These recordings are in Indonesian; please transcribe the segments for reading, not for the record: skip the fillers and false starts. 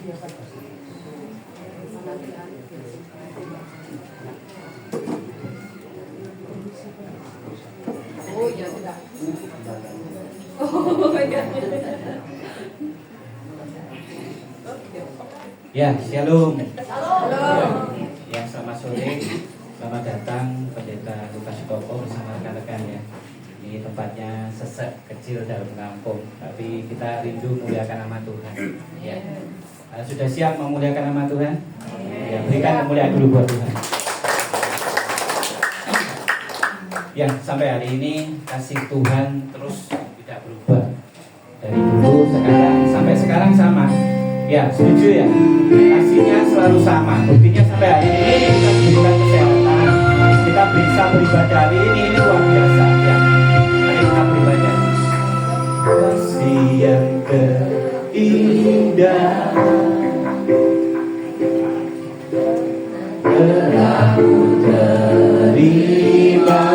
Oh ya sudah. Oh ya. Ya, shalom. Shalom. Ya, selamat sore. Selamat datang Pendeta Lukas Sutopo bersama rekan-rekan ya. Ini tempatnya sesek kecil dalam kampung, tapi kita rindu memuliakan nama Tuhan. Ya. Sudah siap memuliakan nama Tuhan? Ya, berikan kemuliaan dulu buat Tuhan. Ya, sampai hari ini kasih Tuhan terus tidak berubah. Dari dulu sampai sekarang sama. Ya, setuju ya? Kasihnya selalu sama. Buktinya sampai hari ini kita diberikan kesehatan, kita bisa beribadah hari ini luar biasa ya. Mari kita beribadah. Kasih yang terindah telah ku terima,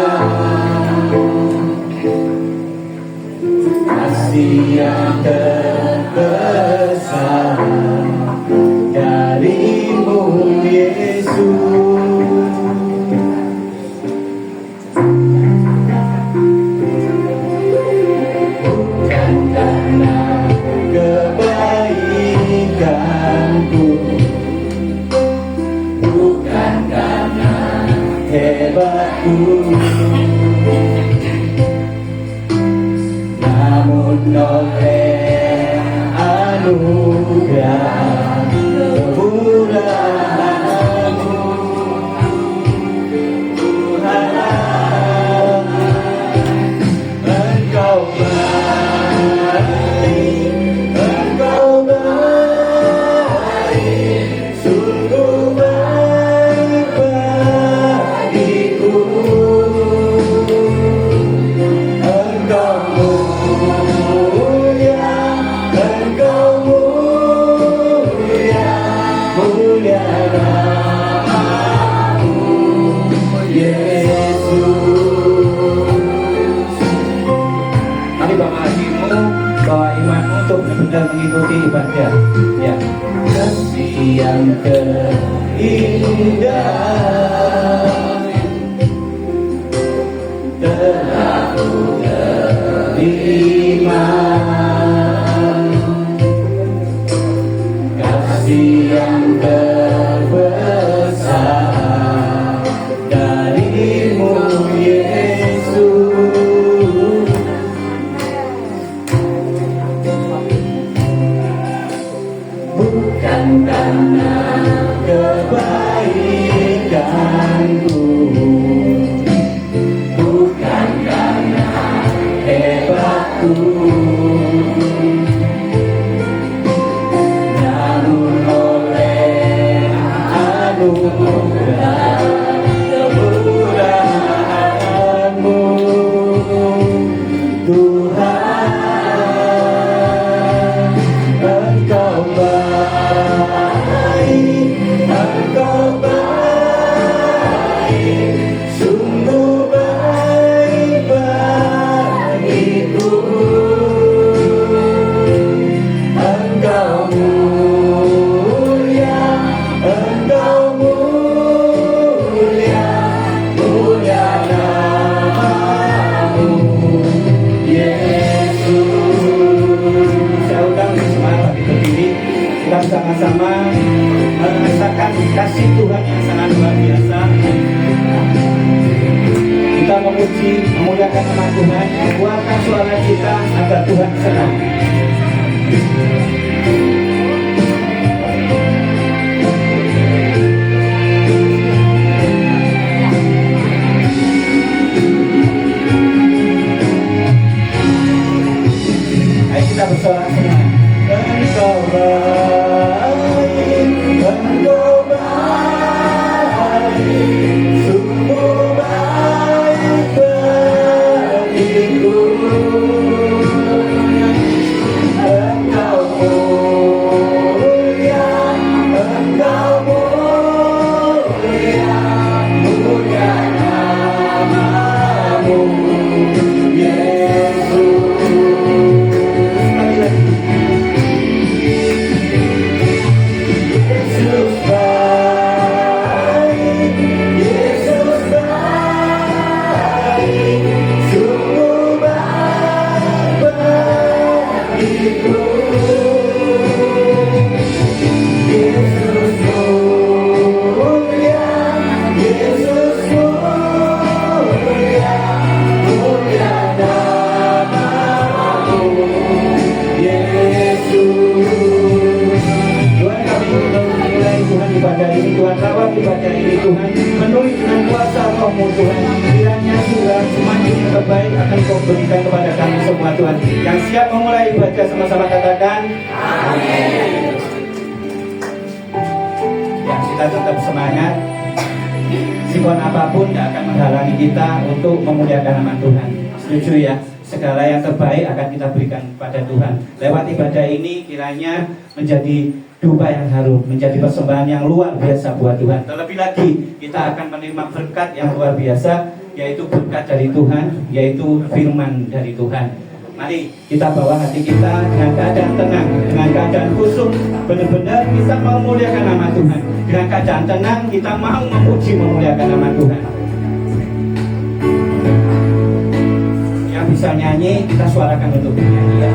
kasih yang terbesar darimu Yesus. Bukan karena kebaikanku, bukan karena hebatku, namun oleh anugerah kemurahan-Mu Tuhan, Engkau baik, Engkau baik, sungguh baik bagiku. Engkau mulia, Engkau mulia, mulia namamu Yesus. Mari bawa hatimu, bawa imanmu untuk benar-benar mengikuti ibadah. Ya, kasih yang terindah telah ku terima, kasih yang terbesar darimu Yesus. Bukan karena kebaikanku, bukan karena hebatku, namun oleh anugerah kemurahan-Mu Tuhan. Engkau baik, Engkau baik, sungguh baik bagiku. Engkau mulia, Engkau mulia, mulia namamu Yesus. Saya undang semangat berdiri, kita sama-sama merasakan kasih Tuhan yang sangat luar biasa. Kita memuji, memuliakan nama Tuhan, mengeluarkan suara kita agar Tuhan senang. Ayo kita bersorak semua. Engkau baik, Engkau baik, sungguh baik bagiku. Engkau mulia, Engkau mulia, mulia namamu Yesus. terbaik akan Kau berikan kepada kami semua Tuhan. Yang siap memulai ibadah sama-sama katakan amin. Ya, kita tetap semangat. Sikon apapun tidak akan menghalangi kita untuk memuliakan nama Tuhan. Setuju ya? Segala yang terbaik akan kita berikan kepada Tuhan. Lewat ibadah ini kiranya menjadi dupa yang harum, menjadi persembahan yang luar biasa buat Tuhan. Terlebih lagi kita akan menerima berkat yang luar biasa, yaitu berkat dari Tuhan, yaitu firman dari Tuhan. Mari kita bawa hati kita dengan keadaan tenang, dengan keadaan khusyuk, benar-benar bisa memuliakan nama Tuhan. Dengan keadaan tenang kita mau memuji memuliakan nama Tuhan. Yang bisa nyanyi kita suarakan untuk bernyanyi ya.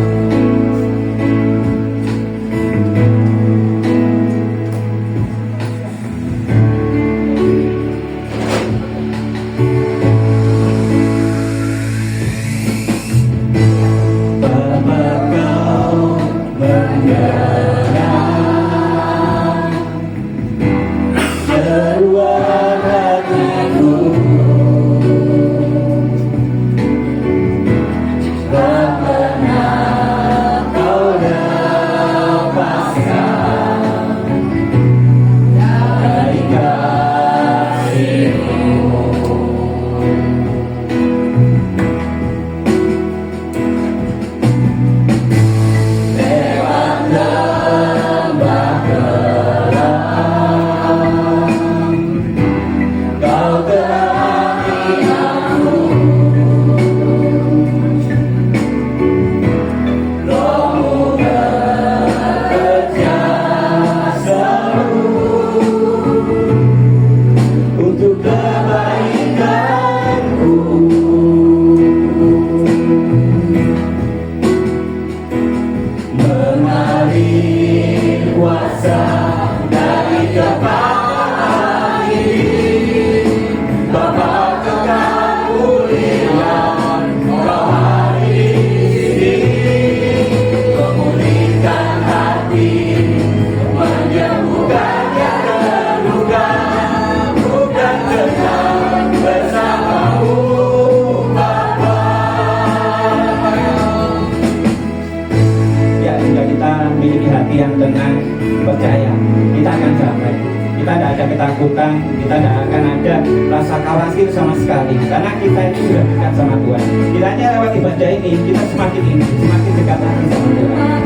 Ketakutan, kita tidak akan ada rasa khawatir sama sekali karena kita itu sudah dekat sama Tuhan. Kiranya lewat ibadah ini kita semakin dekat lagi sama Tuhan.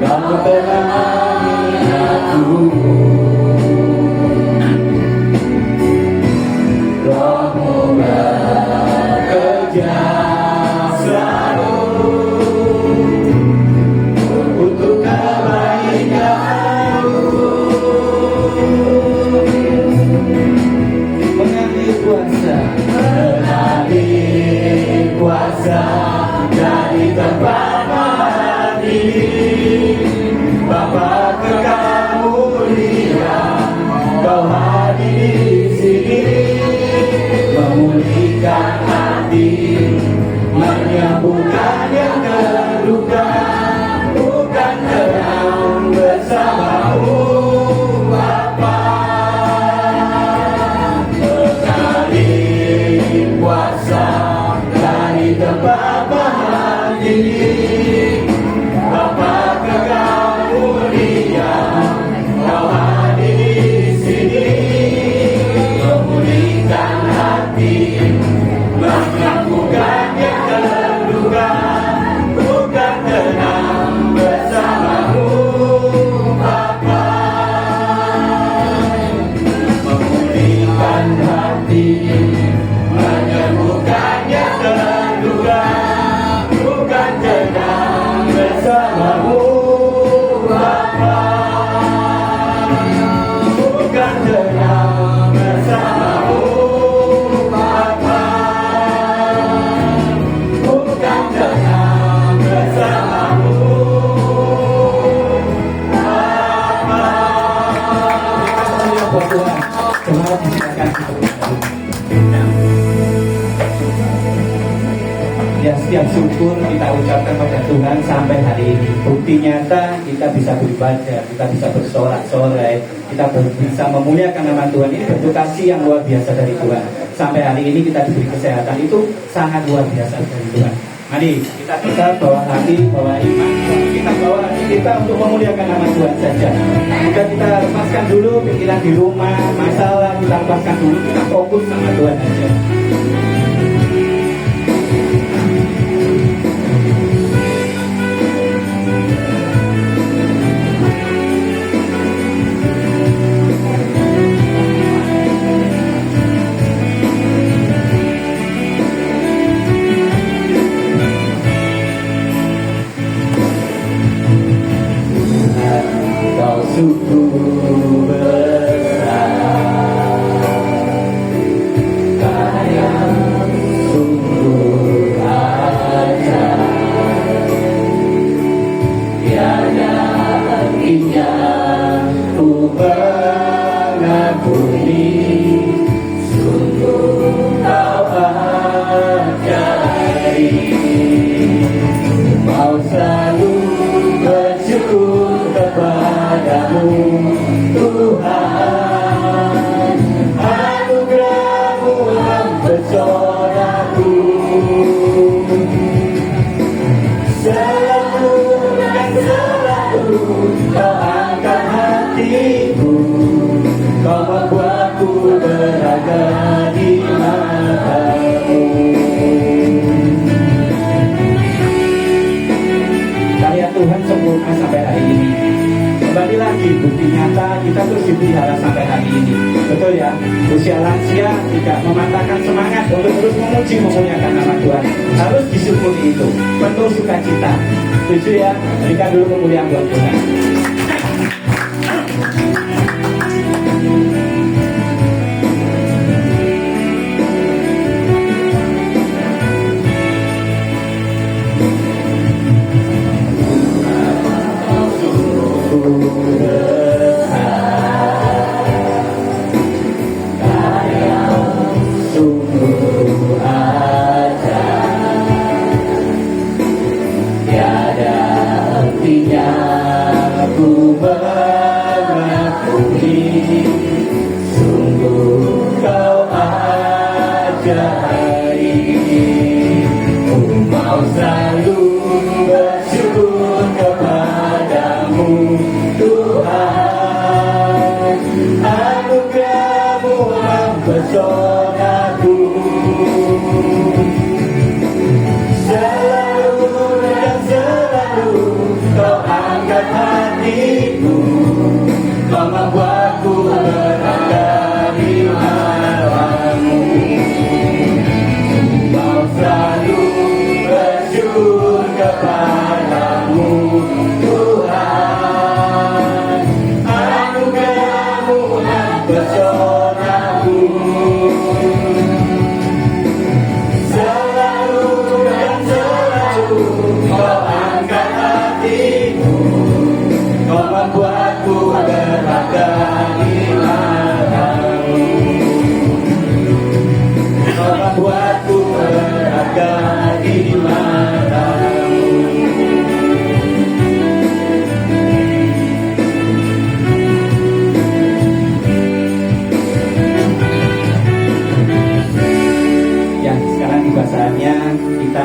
Kau temani aku, Rohmu bekerja kuasa dari tempat hati Bapa kekal mulia, Kau hadir di sini memulihkan hati, menyembuhkan yang terluka, bukan tenang bersamamu Bapa. Sekali kuasa dari tempat ini, Bapa kekal mulia, Kau hadir di sini memulihkan hati, menyembuhkan yang terluka, Ya, setiap syukur kita ucapkan pada Tuhan sampai hari ini. Bukti nyata kita bisa beribadah, kita bisa bersorak-sorai, kita bisa memuliakan nama Tuhan. Ini bentuk kasih yang luar biasa dari Tuhan. Sampai hari ini kita diberi kesehatan, itu sangat luar biasa dari Tuhan. Mari kita bisa bawa hati, bawa iman, kita bawa hati kita untuk memuliakan nama Tuhan saja. Sudah kita lepaskan dulu pikiran di rumah, masalah kita lepaskan dulu, kita fokus sama Tuhan aja. Sungguh besar, Kaya sungguh ajaib, tiada artinya ku mengagumi, sungguh kau ajaib. Mau selalu bersyukur kepadamu Tuhan, anugerah-Mu mempesonaku, selalu dan selalu kau angkat hatiku, kau membuatku berharga di mata-Mu. Karya Tuhan sempurna sampai hari ini. Kembali lagi, bukti nyata kita terus dipelihara sampai hari ini. Betul ya? Usia lansia tidak mematahkan semangat untuk terus memuji memuliakan nama Tuhan. Harus disyukuri itu, penuh sukacita. Setuju ya? Berikan dulu kemuliaan buat Tuhan.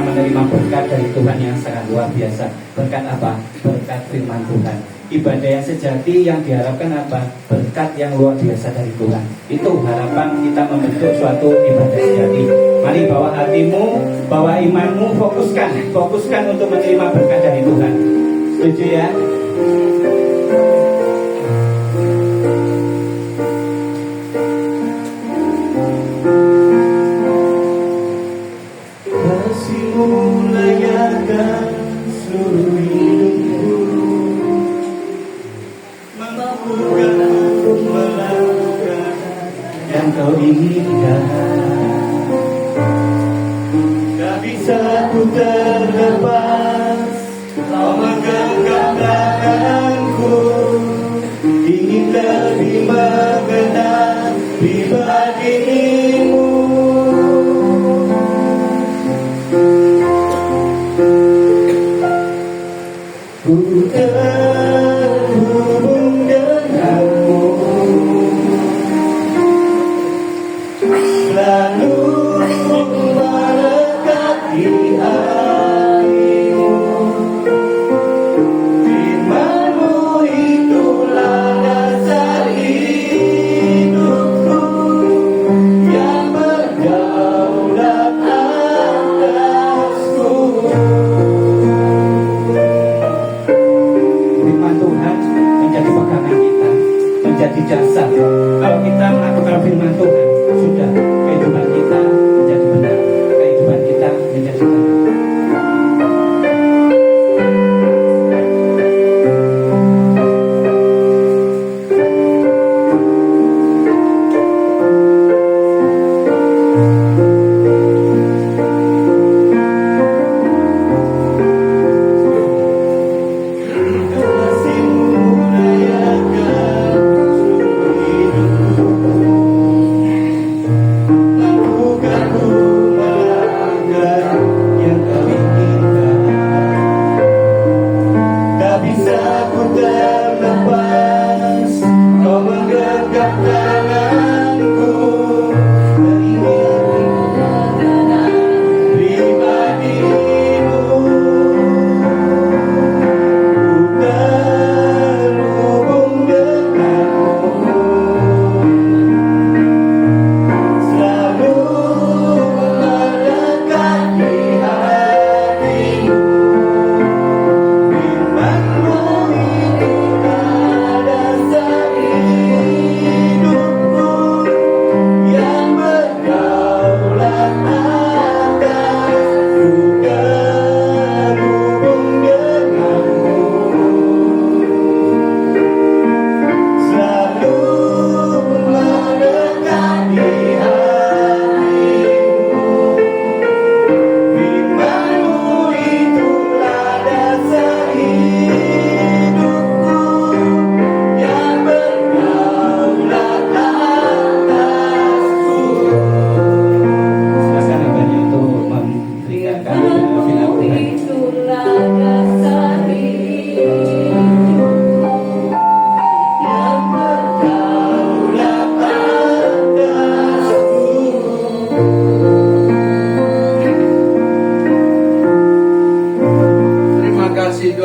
Menerima berkat dari Tuhan yang sangat luar biasa. Berkat apa? Berkat firman Tuhan. Ibadah yang sejati yang diharapkan apa? Berkat yang luar biasa dari Tuhan. Itu harapan kita membentuk suatu ibadah sejati. Mari bawa hatimu, bawa imanmu, fokuskan untuk menerima berkat dari Tuhan. Setuju ya? Kau inginkan, tak bisa ku terlepas, kau menggenggam tanganku, ingin lebih mengenal pribadimu.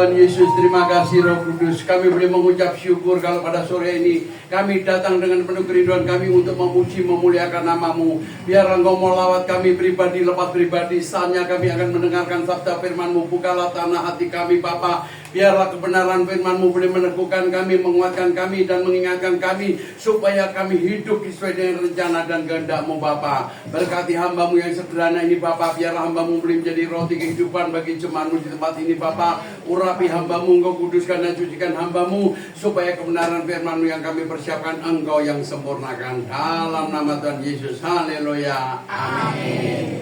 Tuhan Yesus, terima kasih Roh Kudus. Kami boleh mengucap syukur kalau pada sore ini kami datang dengan penuh kerinduan kami untuk memuji, memuliakan nama-Mu. Biar Engkau melawat kami pribadi, lepas pribadi. Saatnya kami akan mendengarkan sabda firman-Mu. Bukalah tanah hati kami Bapa. Biarlah kebenaran firman-Mu boleh meneguhkan kami, menguatkan kami, dan mengingatkan kami, supaya kami hidup sesuai dengan rencana dan kehendak-Mu Bapa. Berkati hamba-Mu yang sederhana ini Bapa. Biarlah hamba-Mu boleh menjadi roti kehidupan bagi jemaat-Mu di tempat ini Bapa. Urapi hamba-Mu, Engkau kuduskan dan sucikan hamba-Mu, supaya kebenaran firman-Mu yang kami persiapkan Engkau yang sempurnakan. Dalam nama Tuhan Yesus, haleluya, amin.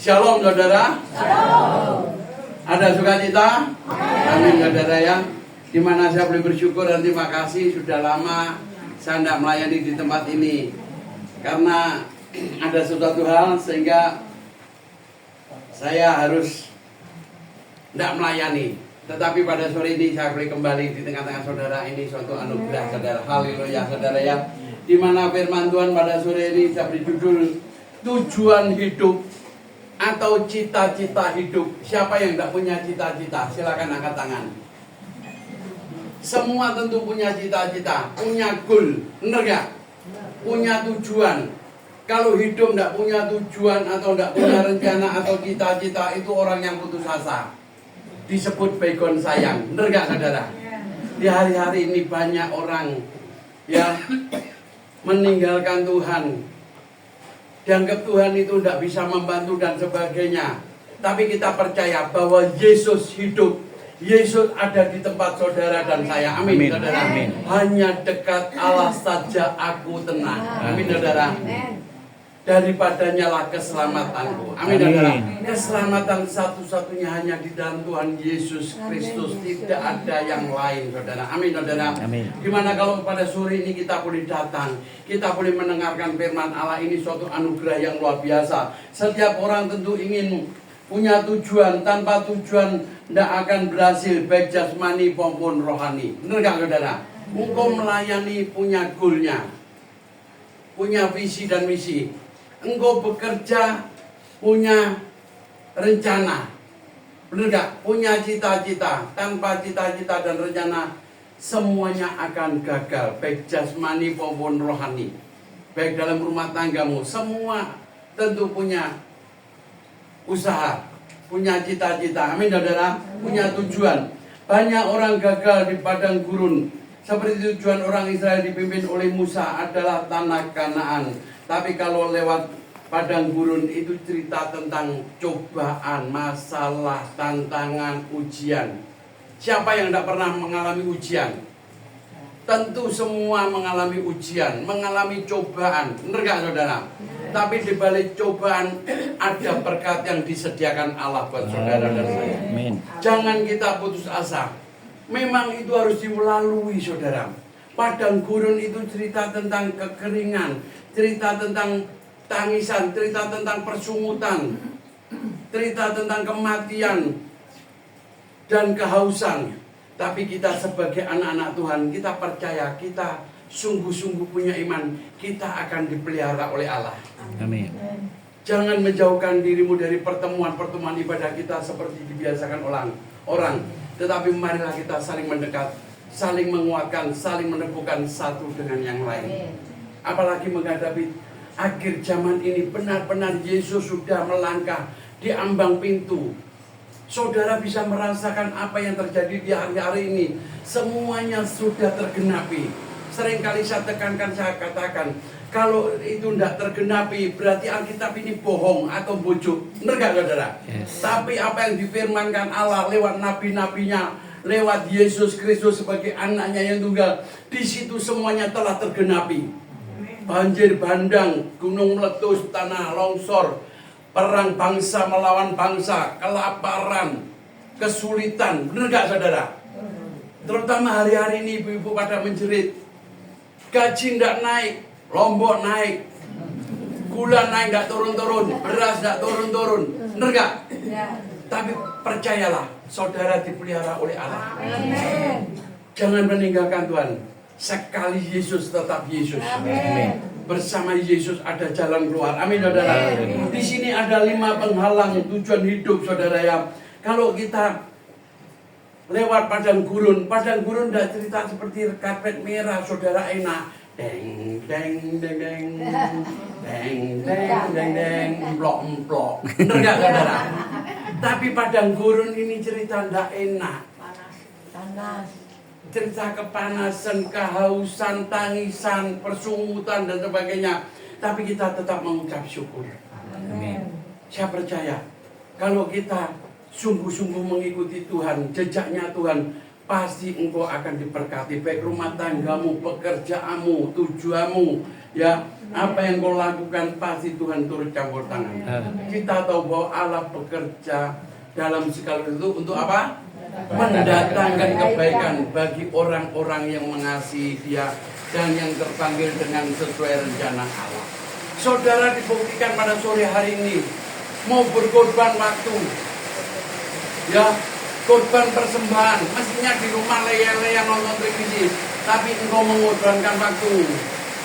Shalom saudara. Shalom. Ada sukacita? Amin saudara ya. Dimana saya boleh bersyukur dan terima kasih, sudah lama saya tidak melayani di tempat ini karena ada suatu hal sehingga saya harus tidak melayani. Tetapi pada sore ini saya boleh kembali di tengah-tengah saudara. Ini suatu anugerah saudara. Haleluya saudara ya. Dimana firman Tuhan pada sore ini saya beri judul tujuan hidup atau cita-cita hidup. Siapa yang tidak punya cita-cita? Silakan angkat tangan. Semua tentu punya cita-cita, punya goal, benar gak? Punya tujuan. Kalau hidup tidak punya tujuan atau tidak punya rencana atau cita-cita, itu orang yang putus asa. Disebut baygon sayang, benar gak saudara? Di hari-hari ini banyak orang yang meninggalkan Tuhan, dianggap Tuhan itu tidak bisa membantu dan sebagainya. Tapi kita percaya bahwa Yesus hidup. Yesus ada di tempat saudara dan saya. Amin, amin saudara. Amin. Hanya dekat Allah saja aku tenang. Amin saudara. Daripadanya lah keselamatanku. Amin saudara. Keselamatan satu-satunya hanya di dalam Tuhan Yesus Kristus. Tidak ada yang lain saudara. Amin saudara. Amin. Dimana kalau pada sore ini kita boleh datang, kita boleh mendengarkan firman Allah, ini suatu anugerah yang luar biasa. Setiap orang tentu ingin punya tujuan. Tanpa tujuan tidak akan berhasil, baik jasmani maupun rohani. Benar gak saudara? Engkau melayani punya goalnya, punya visi dan misi. Engkau bekerja punya rencana, benar gak? Punya cita-cita. Tanpa cita-cita dan rencana, semuanya akan gagal, baik jasmani maupun rohani. Baik dalam rumah tanggamu, semua tentu punya usaha, punya cita-cita. Amin saudara. Punya tujuan. Banyak orang gagal di padang gurun. Seperti tujuan orang Israel dipimpin oleh Musa adalah tanah Kanaan. Tapi kalau lewat padang gurun itu cerita tentang cobaan, masalah, tantangan, ujian. Siapa yang tidak pernah mengalami ujian? Tentu semua mengalami ujian, mengalami cobaan. Benar gak saudara? Tapi di balik cobaan ada berkat yang disediakan Allah buat saudara dan saya. Amin. Jangan kita putus asa. Memang itu harus dilalui saudara. Padang gurun itu cerita tentang kekeringan, cerita tentang tangisan, cerita tentang persungutan, cerita tentang kematian dan kehausan. Tapi kita sebagai anak-anak Tuhan, kita percaya, kita sungguh-sungguh punya iman, kita akan dipelihara oleh Allah. Amin. Jangan menjauhkan dirimu dari pertemuan-pertemuan ibadah kita seperti dibiasakan orang. Tetapi marilah kita saling mendekat, saling menguatkan, saling meneguhkan satu dengan yang lain. Apalagi menghadapi akhir zaman ini, benar-benar Yesus sudah melangkah di ambang pintu. Saudara bisa merasakan apa yang terjadi di hari-hari ini. Semuanya sudah tergenapi. Seringkali saya tekankan, saya katakan, kalau itu tidak tergenapi, berarti Alkitab ini bohong atau bujuk. Benar gak saudara? Yes. Tapi apa yang difirmankan Allah lewat nabi-nabinya, lewat Yesus Kristus sebagai anaknya yang tunggal, di situ semuanya telah tergenapi. Banjir bandang, gunung meletus, tanah longsor, perang bangsa melawan bangsa, kelaparan, kesulitan. Benar gak saudara? Terutama hari-hari ini ibu-ibu pada menjerit. Gaji tidak naik, lombok naik, gula naik tidak turun-turun, beras tidak turun-turun. Benar gak? Tapi percayalah, saudara dipelihara oleh Allah. Amin. Jangan meninggalkan Tuhan. Sekali Yesus tetap Yesus. Amin. Bersama Yesus ada jalan keluar. Amin saudara. Di sini ada 5 penghalang tujuan hidup saudara ya. Kalau kita lewat padang gurun. Padang gurun tidak cerita seperti karpet merah, saudara enak. Deng, deng, deng, deng, deng, deng, deng, deng, emplok, emplok. Bener gak saudara? Tapi padang gurun ini cerita tidak enak. Panas. Cerita kepanasan, kehausan, tangisan, persungutan dan sebagainya. Tapi kita tetap mengucap syukur. Amin. Saya percaya kalau kita sungguh-sungguh mengikuti Tuhan, jejaknya Tuhan, pasti engkau akan diberkati. Baik rumah tanggamu, pekerjaanmu, tujuanmu, ya apa yang kau lakukan pasti Tuhan turut campur tangan. Kita tahu bahwa Allah bekerja dalam segala itu untuk apa? Mendatangkan kebaikan bagi orang-orang yang mengasihi Dia dan yang terpanggil dengan sesuai rencana Allah. Saudara dibuktikan pada sore hari ini mau berkorban waktu, ya korban persembahan, mestinya di rumah leyang-leyang nonton televisi, tapi engkau mengorbankan waktu.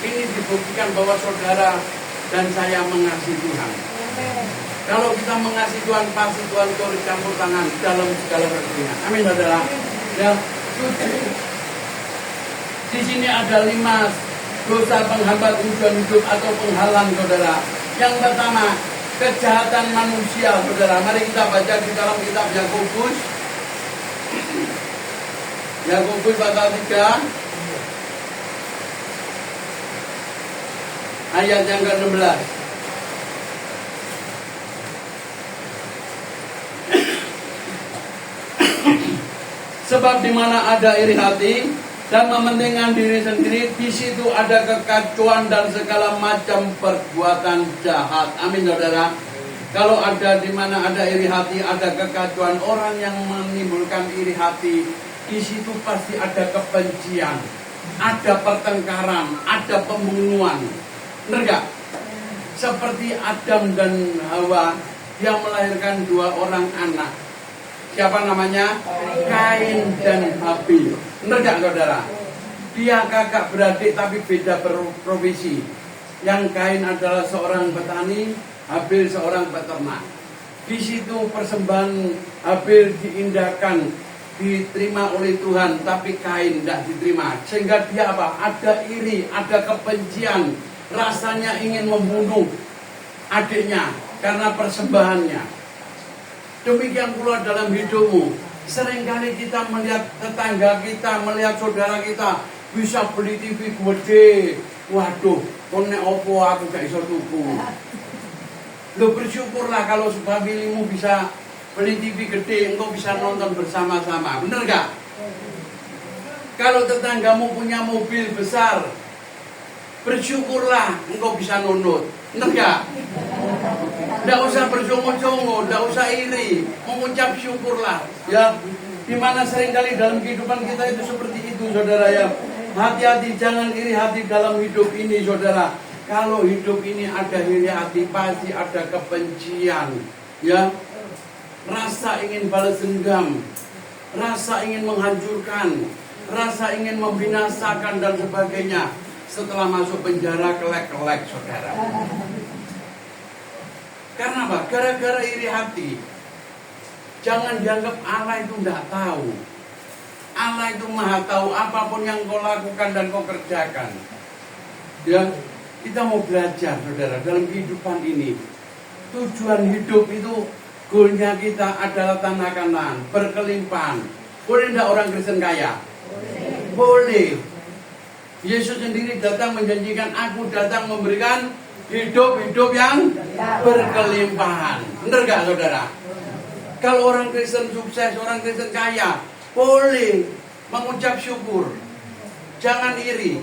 Ini dibuktikan bahwa saudara dan saya mengasihi Tuhan. Kalau kita mengasihi Tuhan, pasti Tuhan turut campur tangan dalam segala kepentingan. Amin, saudara. Ya, di sini ada 5 dosa penghambat tujuan hidup atau penghalang, saudara. Yang pertama, kejahatan manusia, saudara. Mari kita baca di dalam kitab Yakobus. Yakobus pasal 3 ayat yang ke-16. Sebab di mana ada iri hati dan mementingkan diri sendiri, di situ ada kekacauan dan segala macam perbuatan jahat. Amin, saudara. Kalau ada di mana ada iri hati, ada kekacauan, orang yang menimbulkan iri hati, di situ pasti ada kebencian, ada pertengkaran, ada pembunuhan. Benar gak? Seperti Adam dan Hawa yang melahirkan 2 orang anak. Siapa namanya? Kain dan Habil. Benar gak, saudara? Dia kakak beradik tapi beda profesi. Yang Kain adalah seorang petani, Habil seorang peternak. Di situ persembahan Habil diindahkan, diterima oleh Tuhan, tapi Kain tidak diterima. Sehingga dia apa? Ada iri, ada kebencian, rasanya ingin membunuh adiknya karena persembahannya. Demikian pula dalam hidupmu. Seringkali kita melihat tetangga kita, melihat saudara kita bisa beli TV gede. Waduh, konek opo aku gak iso tuku. Lo bersyukurlah kalau familimu bisa beli TV gede, engkau bisa nonton bersama-sama. Bener gak? Kalau tetanggamu punya mobil besar, bersyukurlah engkau bisa nunut. Bener gak? Tidak usah berjongo-jongo, tidak usah iri, mengucap syukurlah. Ya, dimana seringkali dalam kehidupan kita itu seperti itu, saudara ya. Hati-hati, jangan iri hati dalam hidup ini, saudara. Kalau hidup ini ada iri hati, pasti ada kebencian. Ya, rasa ingin balas dendam, rasa ingin menghancurkan, rasa ingin membinasakan dan sebagainya. Setelah masuk penjara kelek-kelek, saudara. Karena apa? Gara-gara iri hati. Jangan dianggap Allah itu tidak tahu. Allah itu maha tahu apapun yang kau lakukan dan kau kerjakan. Ya, kita mau belajar, saudara, dalam kehidupan ini. Tujuan hidup itu, goalnya kita adalah tanah Kanaan, berkelimpahan. Boleh tidak orang Kristen kaya? Boleh. Yesus sendiri datang menjanjikan, aku datang memberikan hidup yang berkelimpahan. Benar gak, saudara? Kalau orang Kristen sukses, orang Kristen kaya, boleh mengucap syukur. Jangan iri.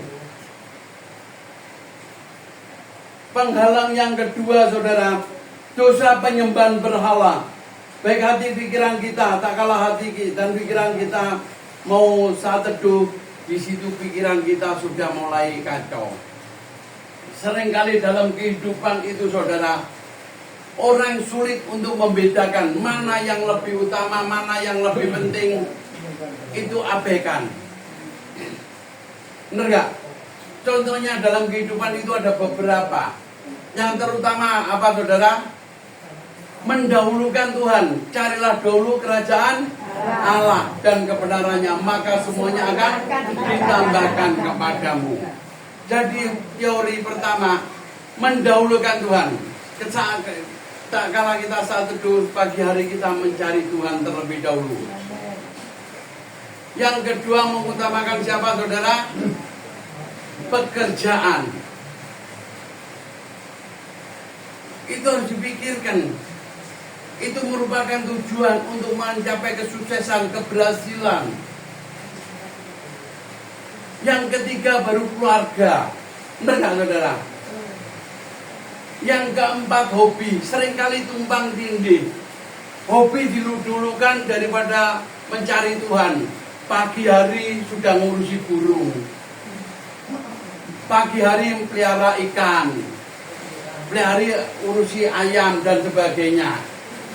Penghalang yang kedua, saudara, dosa penyembahan berhala. Baik hati pikiran kita, tak kalah hati dan pikiran kita mau saat teduh, di situ pikiran kita sudah mulai kacau. Seringkali dalam kehidupan itu, saudara, orang sulit untuk membedakan mana yang lebih utama, mana yang lebih penting. Itu abaikan. Benar gak? Contohnya dalam kehidupan itu ada beberapa. Yang terutama apa, saudara? Mendahulukan Tuhan. Carilah dahulu kerajaan Allah dan kebenarannya, maka semuanya akan ditambahkan kepadamu. Jadi teori pertama, mendahulukan Tuhan. Tak kala kita saat teduh pagi hari, kita mencari Tuhan terlebih dahulu. Yang kedua, mengutamakan siapa, saudara? Pekerjaan. Itu harus dipikirkan. Itu merupakan tujuan untuk mencapai kesuksesan, keberhasilan. Yang ketiga baru keluarga. Benar nggak, saudara? Yang keempat, hobi. Seringkali tumpang tindih. Hobi diludulukan daripada mencari Tuhan. Pagi hari sudah ngurusi burung, pagi hari pelihara ikan, pelihara urusi ayam dan sebagainya.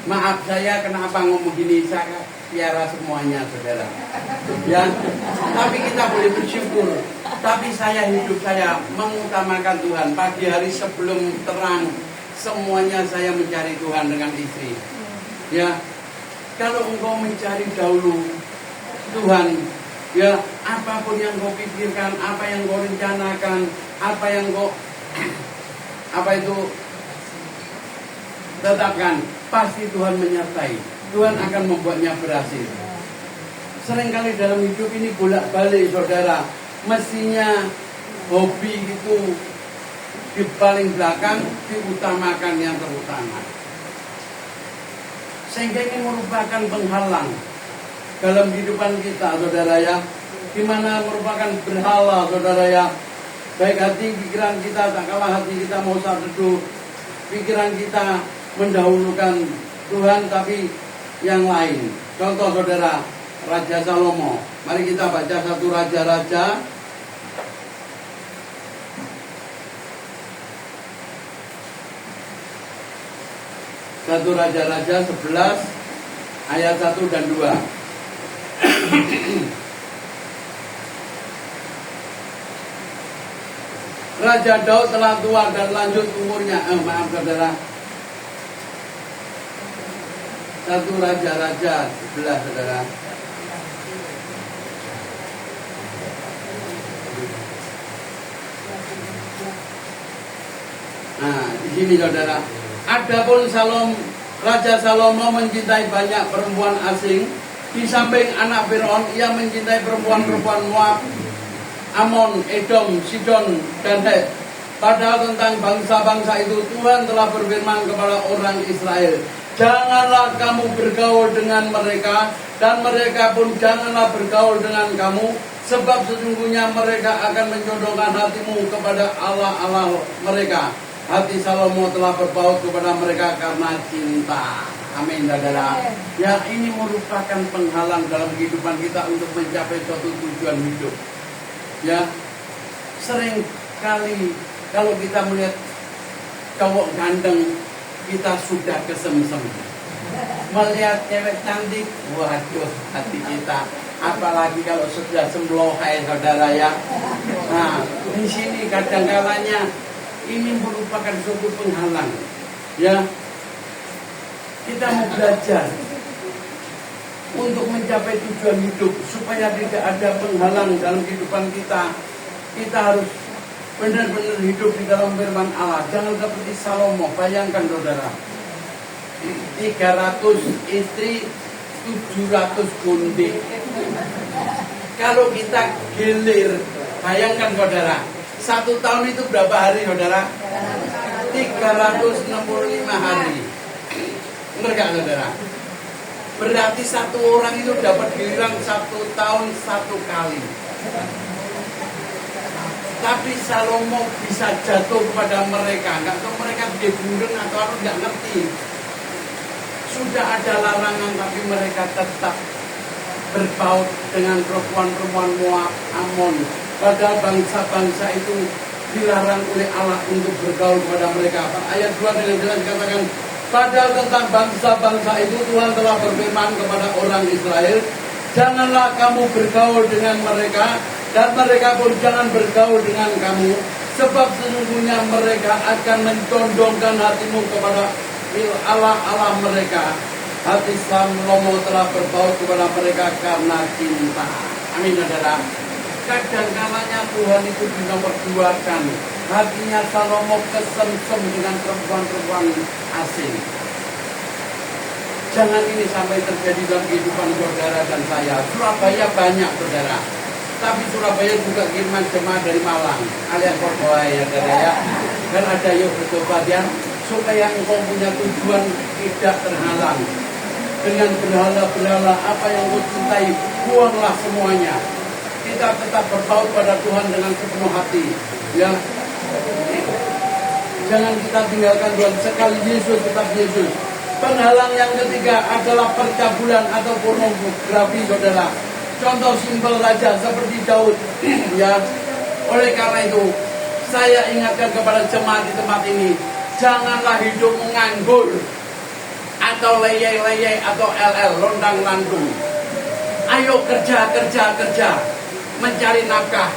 Maaf saya kenapa ngomong gini, saya pelihara semuanya, saudara. Ya, tapi kita boleh bersyukur. Tapi hidup saya mengutamakan Tuhan. Pagi hari sebelum terang, semuanya saya mencari Tuhan dengan istri. Ya, kalau engkau mencari dahulu Tuhan, ya, apapun yang kau pikirkan, apa yang kau rencanakan, apa yang kau tetapkan, pasti Tuhan menyertai. Tuhan akan membuatnya berhasil. Seringkali dalam hidup ini bolak-balik, saudara. Mestinya hobi itu di paling belakang, diutamakan yang terutama. Sehingga ini merupakan penghalang dalam kehidupan kita, saudara ya. Dimana merupakan berhala, saudara ya. Baik hati pikiran kita, tak kalah hati kita mau saat teduh, pikiran kita mendahulukan Tuhan, tapi yang lain. Contoh, saudara, Raja Salomo. Mari kita baca satu Raja-Raja Satu Raja-Raja 11 ayat 1 dan 2. Raja Daud telah tua dan lanjut umurnya. Maaf, saudara. Satu Raja-Raja 11, saudara. Nah, di sini, saudara. Adapun Raja Salomo mencintai banyak perempuan asing. Di samping anak Firaun, ia mencintai perempuan-perempuan Moab, Amon, Edom, Sidon, dan Het. Padahal tentang bangsa-bangsa itu Tuhan telah berfirman kepada orang Israel, janganlah kamu bergaul dengan mereka, dan mereka pun janganlah bergaul dengan kamu, sebab sesungguhnya mereka akan menjodohkan hatimu kepada Allah-Allah mereka. Hati Salomo telah berpaut kepada mereka karena cinta. Amin, saudara. Ya, ini merupakan penghalang dalam kehidupan kita untuk mencapai suatu tujuan hidup. Ya, sering kali kalau kita melihat cowok ganteng, kita sudah kesemsem. Melihat cewek cantik, waduh, hati kita. Apalagi kalau sudah semblohai, saudara ya. Nah, di sini kadang-kalanya ini merupakan suatu penghalang. Ya, kita mau belajar untuk mencapai tujuan hidup supaya tidak ada penghalang dalam kehidupan kita. Kita harus benar-benar hidup di dalam firman Allah. Jangan seperti Salomo. Bayangkan, saudara, 300 istri, 700 gundik. Kalau kita gilir, bayangkan, saudara, 1 tahun itu berapa hari, saudara? 365 hari. Benar gak, saudara? Berarti satu orang itu dapat giliran 1 tahun 1 kali. Tapi Salomo bisa jatuh kepada mereka. Nggak tahu mereka dibundeng atau nggak ngerti. Sudah ada larangan, tapi mereka tetap berpaut dengan perempuan-perempuan Moab, Amon. Padahal bangsa-bangsa itu dilarang oleh Allah untuk bergaul kepada mereka. Ayat 2 dengan jelas dikatakan, padahal tentang bangsa-bangsa itu Tuhan telah berfirman kepada orang Israel, janganlah kamu bergaul dengan mereka, dan mereka pun jangan bergaul dengan kamu, sebab sesungguhnya mereka akan mencondongkan hatimu kepada Allah-Allah mereka, Hati Salomo telah berbaur kepada mereka karena cinta. Amin, saudara. Kadang kalanya Tuhan itu dinomor duakan. Hatinya Salomo kesemsem dengan perempuan-perempuan asing. Jangan ini sampai terjadi dalam kehidupan saudara dan saya. Surabaya banyak, saudara. Tapi Surabaya juga kiriman jemaah dari Malang, alias Kordoa ya, saudara ya. Dan ada yuk bertobat ya, supaya engkau punya tujuan tidak terhalang. Dengan berhala-berhala apa yang kau cintai, buanglah semuanya. Kita tetap berpaut pada Tuhan dengan sepenuh hati. Ya, jangan kita tinggalkan Tuhan. Sekali Yesus tetap Yesus. Penghalang yang ketiga adalah percabulan atau pornografi, saudara. Contoh simpel saja seperti Daud. Ya, oleh karena itu saya ingatkan kepada jemaat di tempat ini, janganlah hidup menganggur atau leyeh-leyeh atau LL, londang lantung. Ayo kerja, mencari nafkah.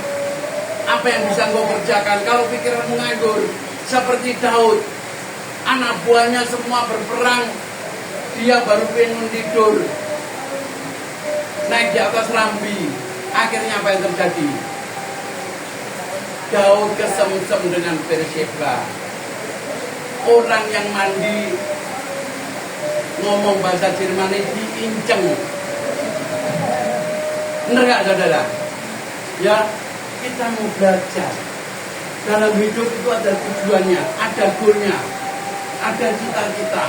Apa yang bisa engkau kerjakan? Kalau pikiran menganggur, seperti Daud, anak buahnya semua berperang, dia baru pengen tidur, naik di atas rambi. Akhirnya apa yang terjadi? Daud kesemsem dengan Berseba. Orang yang mandi, ngomong bahasa Jerman ini diinceng. Benar gak, saudara? Ya, kita mau belajar. Dalam hidup itu ada tujuannya, ada goalnya, ada cita-cita.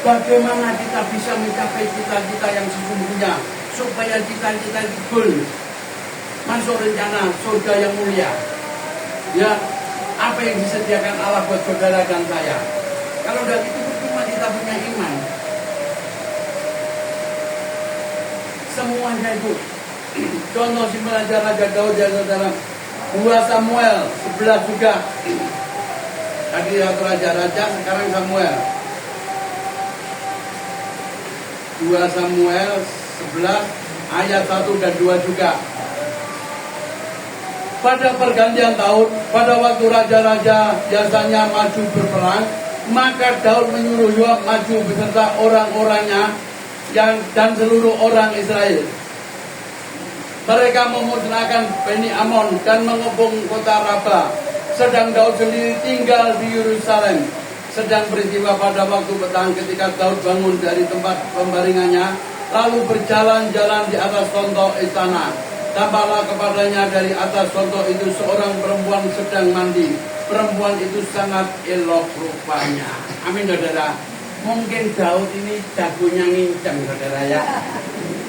Bagaimana kita bisa mencapai cita-cita yang sesungguhnya, supaya cita-cita itu goal masuk rencana surga yang mulia. Ya, apa yang disediakan Allah buat saudara dan saya. Kalau udah itu cuma kita punya iman. Semuanya itu. Contoh simpel aja Raja Daud ya, saudara. 2 Samuel 11 juga. Tadi raja-raja, sekarang Samuel. 2 Samuel 11 ayat 1 dan 2 juga. Pada pergantian tahun, pada waktu raja-raja biasanya maju berperang, maka Daud menyuruh Yoab maju beserta orang-orangnya dan seluruh orang Israel. Mereka memusnahkan Bani Amon dan mengepung kota Raba. Sedang Daud sendiri tinggal di Yerusalem. Sedang peristiwa pada waktu petang ketika Daud bangun dari tempat pembaringannya, lalu berjalan-jalan di atas tontok istana. Tampaklah kepadanya dari atas tontok itu seorang perempuan sedang mandi. Perempuan itu sangat elok rupanya. Amin, saudara. Mungkin Daud ini jagonya ngincang, saudara ya.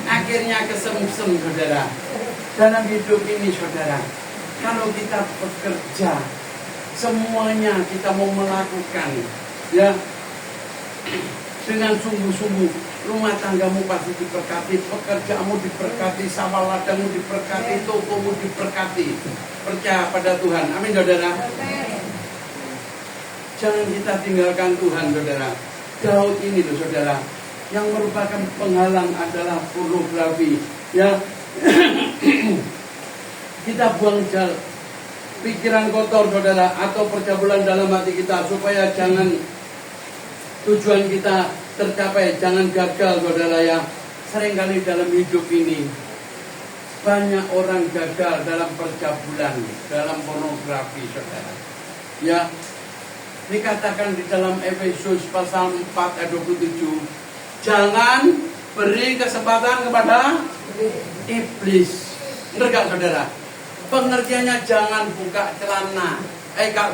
Akhirnya kesemsem, saudara. Dalam hidup ini, saudara, kalau kita bekerja, semuanya kita mau melakukan, ya, dengan sungguh-sungguh, rumah tanggamu pasti diberkati, pekerjaanmu diberkati, sawah ladangmu diberkati, tokomu diberkati. Percaya pada Tuhan. Amin, saudara. Jangan kita tinggalkan Tuhan, saudara. Daud ini loh, saudara, yang merupakan penghalang adalah pornografi. Ya, kita buang pikiran kotor, saudara, atau percabulan dalam hati kita, supaya jangan tujuan kita tercapai, jangan gagal, saudara ya. Seringkali dalam hidup ini banyak orang gagal dalam percabulan, dalam pornografi, saudara. Ya, dikatakan di dalam Efesus pasal 4 ayat 27, jangan beri kesempatan kepada iblis. Benar gak, saudara? Pengertiannya jangan buka celana.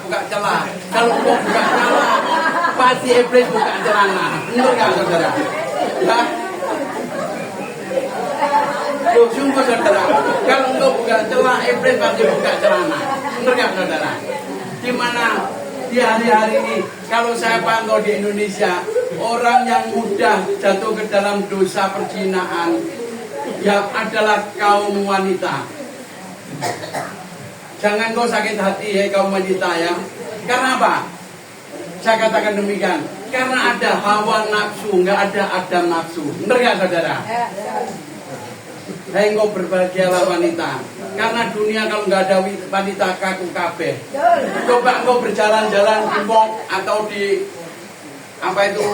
Buka celah. Kalau mau buka celah, pasti iblis buka celana. Benar gak, saudara? Ya? Loh, sungguh, saudara. Kalau mau buka celah, iblis pasti buka celana. Benar gak, saudara? Dimana di hari-hari ini, kalau saya pantau di Indonesia, orang yang mudah jatuh ke dalam dosa perzinaan yang adalah kaum wanita. Jangan kau sakit hati, ya kaum wanita ya. Karena apa? Saya katakan demikian. Karena ada hawa nafsu, nggak ada Adam nafsu. Benar nggak, saudara? Hai, engkau berbahagialah wanita. Karena dunia kalau nggak ada wanita kaku kabeh. Coba engkau berjalan-jalan di mall atau di apa itu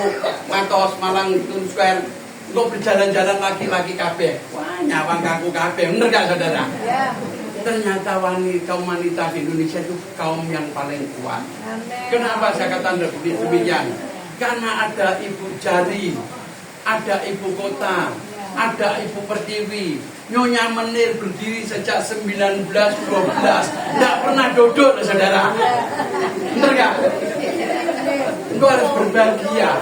Matos, Malang, Tun Square, Engko berjalan-jalan laki-laki kabeh. Wah, nyawang kaku kabeh. Bener gak saudara? Ya. Ternyata kaum wanita di Indonesia itu kaum yang paling kuat. Amin. Kenapa saya katakan demikian? Karena ada Ibu Jari, ada Ibu Kota, ada Ibu Pertiwi. Nyonya Menir berdiri sejak 1912. Tidak pernah duduk, saudara. Bener gak? Engkau harus berbahagia.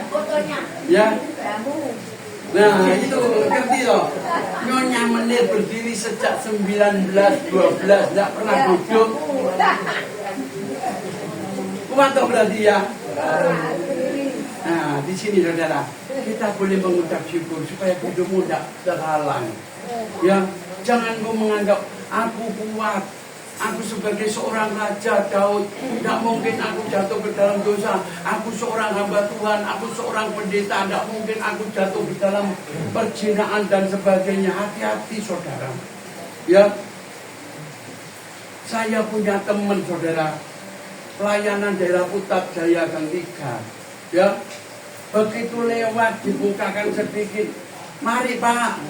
Fotonya. Ya. Kamu. Nah itu ngerti loh. Nyonya Menir berdiri sejak 1912. Tidak pernah duduk. Kuat toh berarti ya. Nah di sini saudara, kita boleh mengucap syukur supaya hidupmu tidak terhalang. Ya, jangan kau menganggap aku kuat. Aku sebagai seorang Raja Daud, tidak mungkin aku jatuh ke dalam dosa. Aku seorang hamba Tuhan, aku seorang pendeta, tidak mungkin aku jatuh ke dalam perzinaan dan sebagainya. Hati-hati saudara. Ya, saya punya teman saudara, pelayanan daerah Putat Jaya Gang 3. Ya, begitu lewat dibukakan sedikit, mari Pak.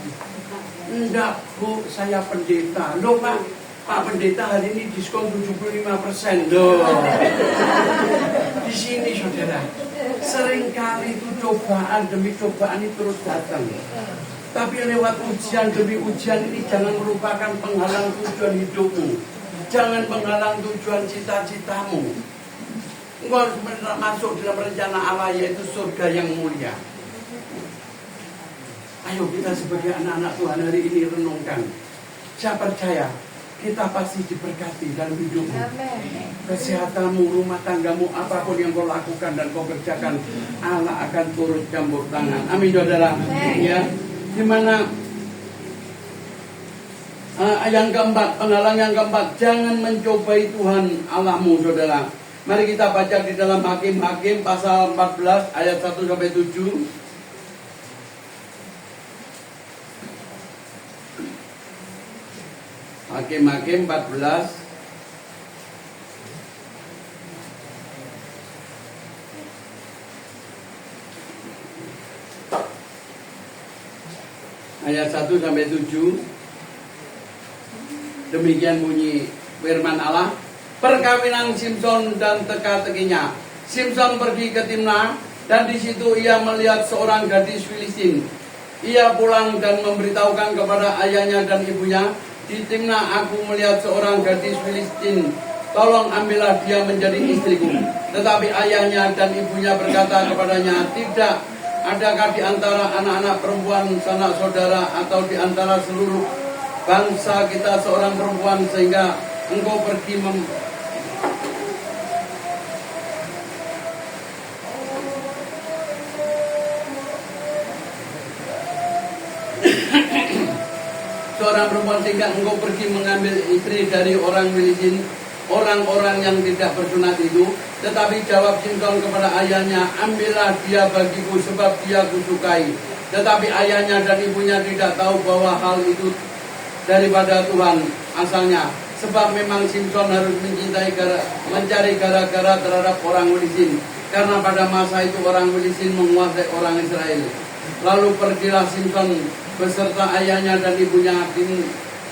Enggak Bu, saya pendeta. Loh Pak Pendeta hari ini diskon 75%. Loh. Di sini saudara, seringkali itu cobaan demi cobaan ini terus datang. Tapi lewat ujian demi ujian ini jangan merupakan penghalang tujuan hidupmu. Jangan penghalang tujuan cita-citamu. Engkau harus masuk dalam rencana Allah, yaitu surga yang mulia. Ayo kita sebagai anak-anak Tuhan hari ini renungkan. Saya percaya kita pasti diberkati dalam hidupmu. Kesehatanmu, rumah tanggamu, apapun yang kau lakukan dan kau kerjakan, Allah akan turut campur tangan. Amin saudara. Ya, dimana yang keempat, penghalang yang keempat, jangan mencobai Tuhan Allahmu saudara. Mari kita baca di dalam Hakim-Hakim pasal 14 ayat 1 sampai 7. Hakim-Hakim 14 ayat 1 sampai 7. Demikian bunyi firman Allah. Perkawinan Simson dan teka-tekinya. Simson pergi ke Timna dan di situ ia melihat seorang gadis Filistin. Ia pulang dan memberitahukan kepada ayahnya dan ibunya, di Timna aku melihat seorang gadis Filistin. Tolong ambillah dia menjadi istriku. Tetapi ayahnya dan ibunya berkata kepadanya, tidak. Adakah di antara anak-anak perempuan sanak saudara atau di antara seluruh bangsa kita seorang perempuan sehingga engkau pergi seorang perempuan sehingga engkau pergi mengambil istri dari orang Filistin, orang-orang yang tidak bersunat itu. Tetapi jawab Simson kepada ayahnya, ambillah dia bagiku sebab dia kusukai. Tetapi ayahnya dan ibunya tidak tahu bahwa hal itu daripada Tuhan asalnya. Sebab memang Simson harus mencari gara-gara terhadap orang Filistin, karena pada masa itu orang Filistin menguasai orang Israel. Lalu pergilah Simson beserta ayahnya dan ibunya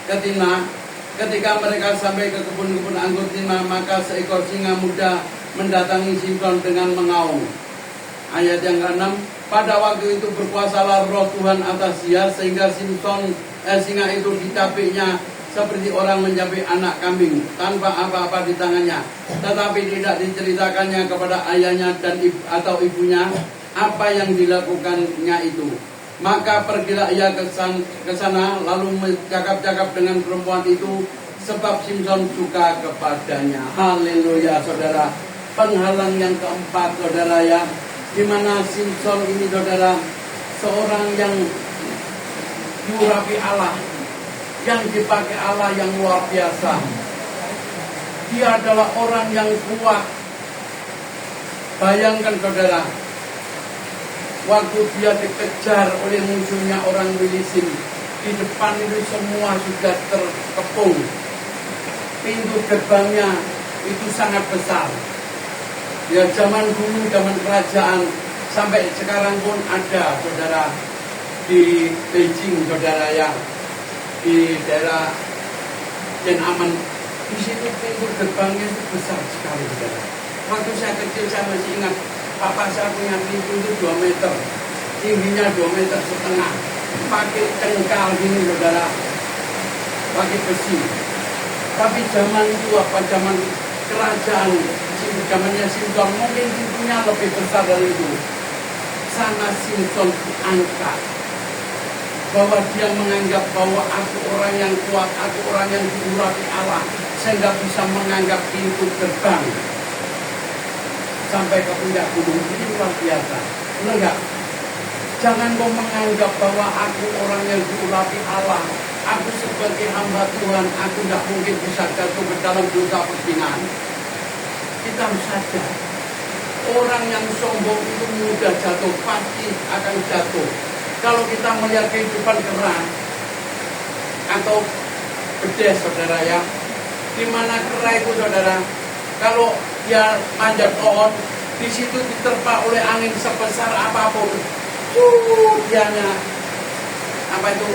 ke Timna. Ketika mereka sampai ke kebun-kebun anggur Timna, maka seekor singa muda mendatangi Simson dengan mengaum. Ayat yang ke-6, pada waktu itu berkuasalah roh Tuhan atas dia, sehingga singa itu dicapiknya seperti orang mencapik anak kambing tanpa apa-apa di tangannya. Tetapi tidak diceritakannya kepada ayahnya dan atau ibunya apa yang dilakukannya itu. Maka pergilah ia ke sana lalu bercakap-cakap dengan perempuan itu, sebab Simson suka kepadanya. Haleluya saudara. Penghalang yang keempat saudara ya, di mana Simson ini saudara seorang yang diurapi Allah, yang dipakai Allah yang luar biasa. Dia adalah orang yang kuat. Bayangkan saudara, waktu dia dikejar oleh musuhnya orang Filistin, di depan itu semua sudah terkepung. Pintu gerbangnya itu sangat besar. Ya zaman dulu, zaman kerajaan, Sampai sekarang pun ada saudara di Beijing, saudara, yang di daerah Tiananmen. Di situ pintu gerbangnya itu besar sekali, saudara. Waktu saya kecil saya masih ingat, papa saya punya pintu itu 2 meter, tingginya 2,5 meter, pakai cengkal gini, saudara, pakai besi. Tapi zaman itu zaman kerajaan, zamannya Simpson, mungkin pintunya lebih besar dari itu. Sana Simpson diangkat, bahwa dia menganggap bahwa aku orang yang kuat, aku orang yang diurapi Allah, sehingga bisa menganggap pintu gerbang sampai ke puncak gunung. Ini luar biasa, benar nggak? Jangan kau menganggap bahwa aku orang yang diurapi Allah, aku sebagai hamba Tuhan, aku tidak mungkin bisa jatuh ke dalam dosa perzinahan. Kita harus sadar, orang yang sombong itu mudah jatuh, pasti akan jatuh. Kalau kita melihat kehidupan kera atau bedes, saudara, ya, di mana kera itu, saudara, kalau dia manjat pohon, di situ diterpa oleh angin sebesar apapun, dianya apa itu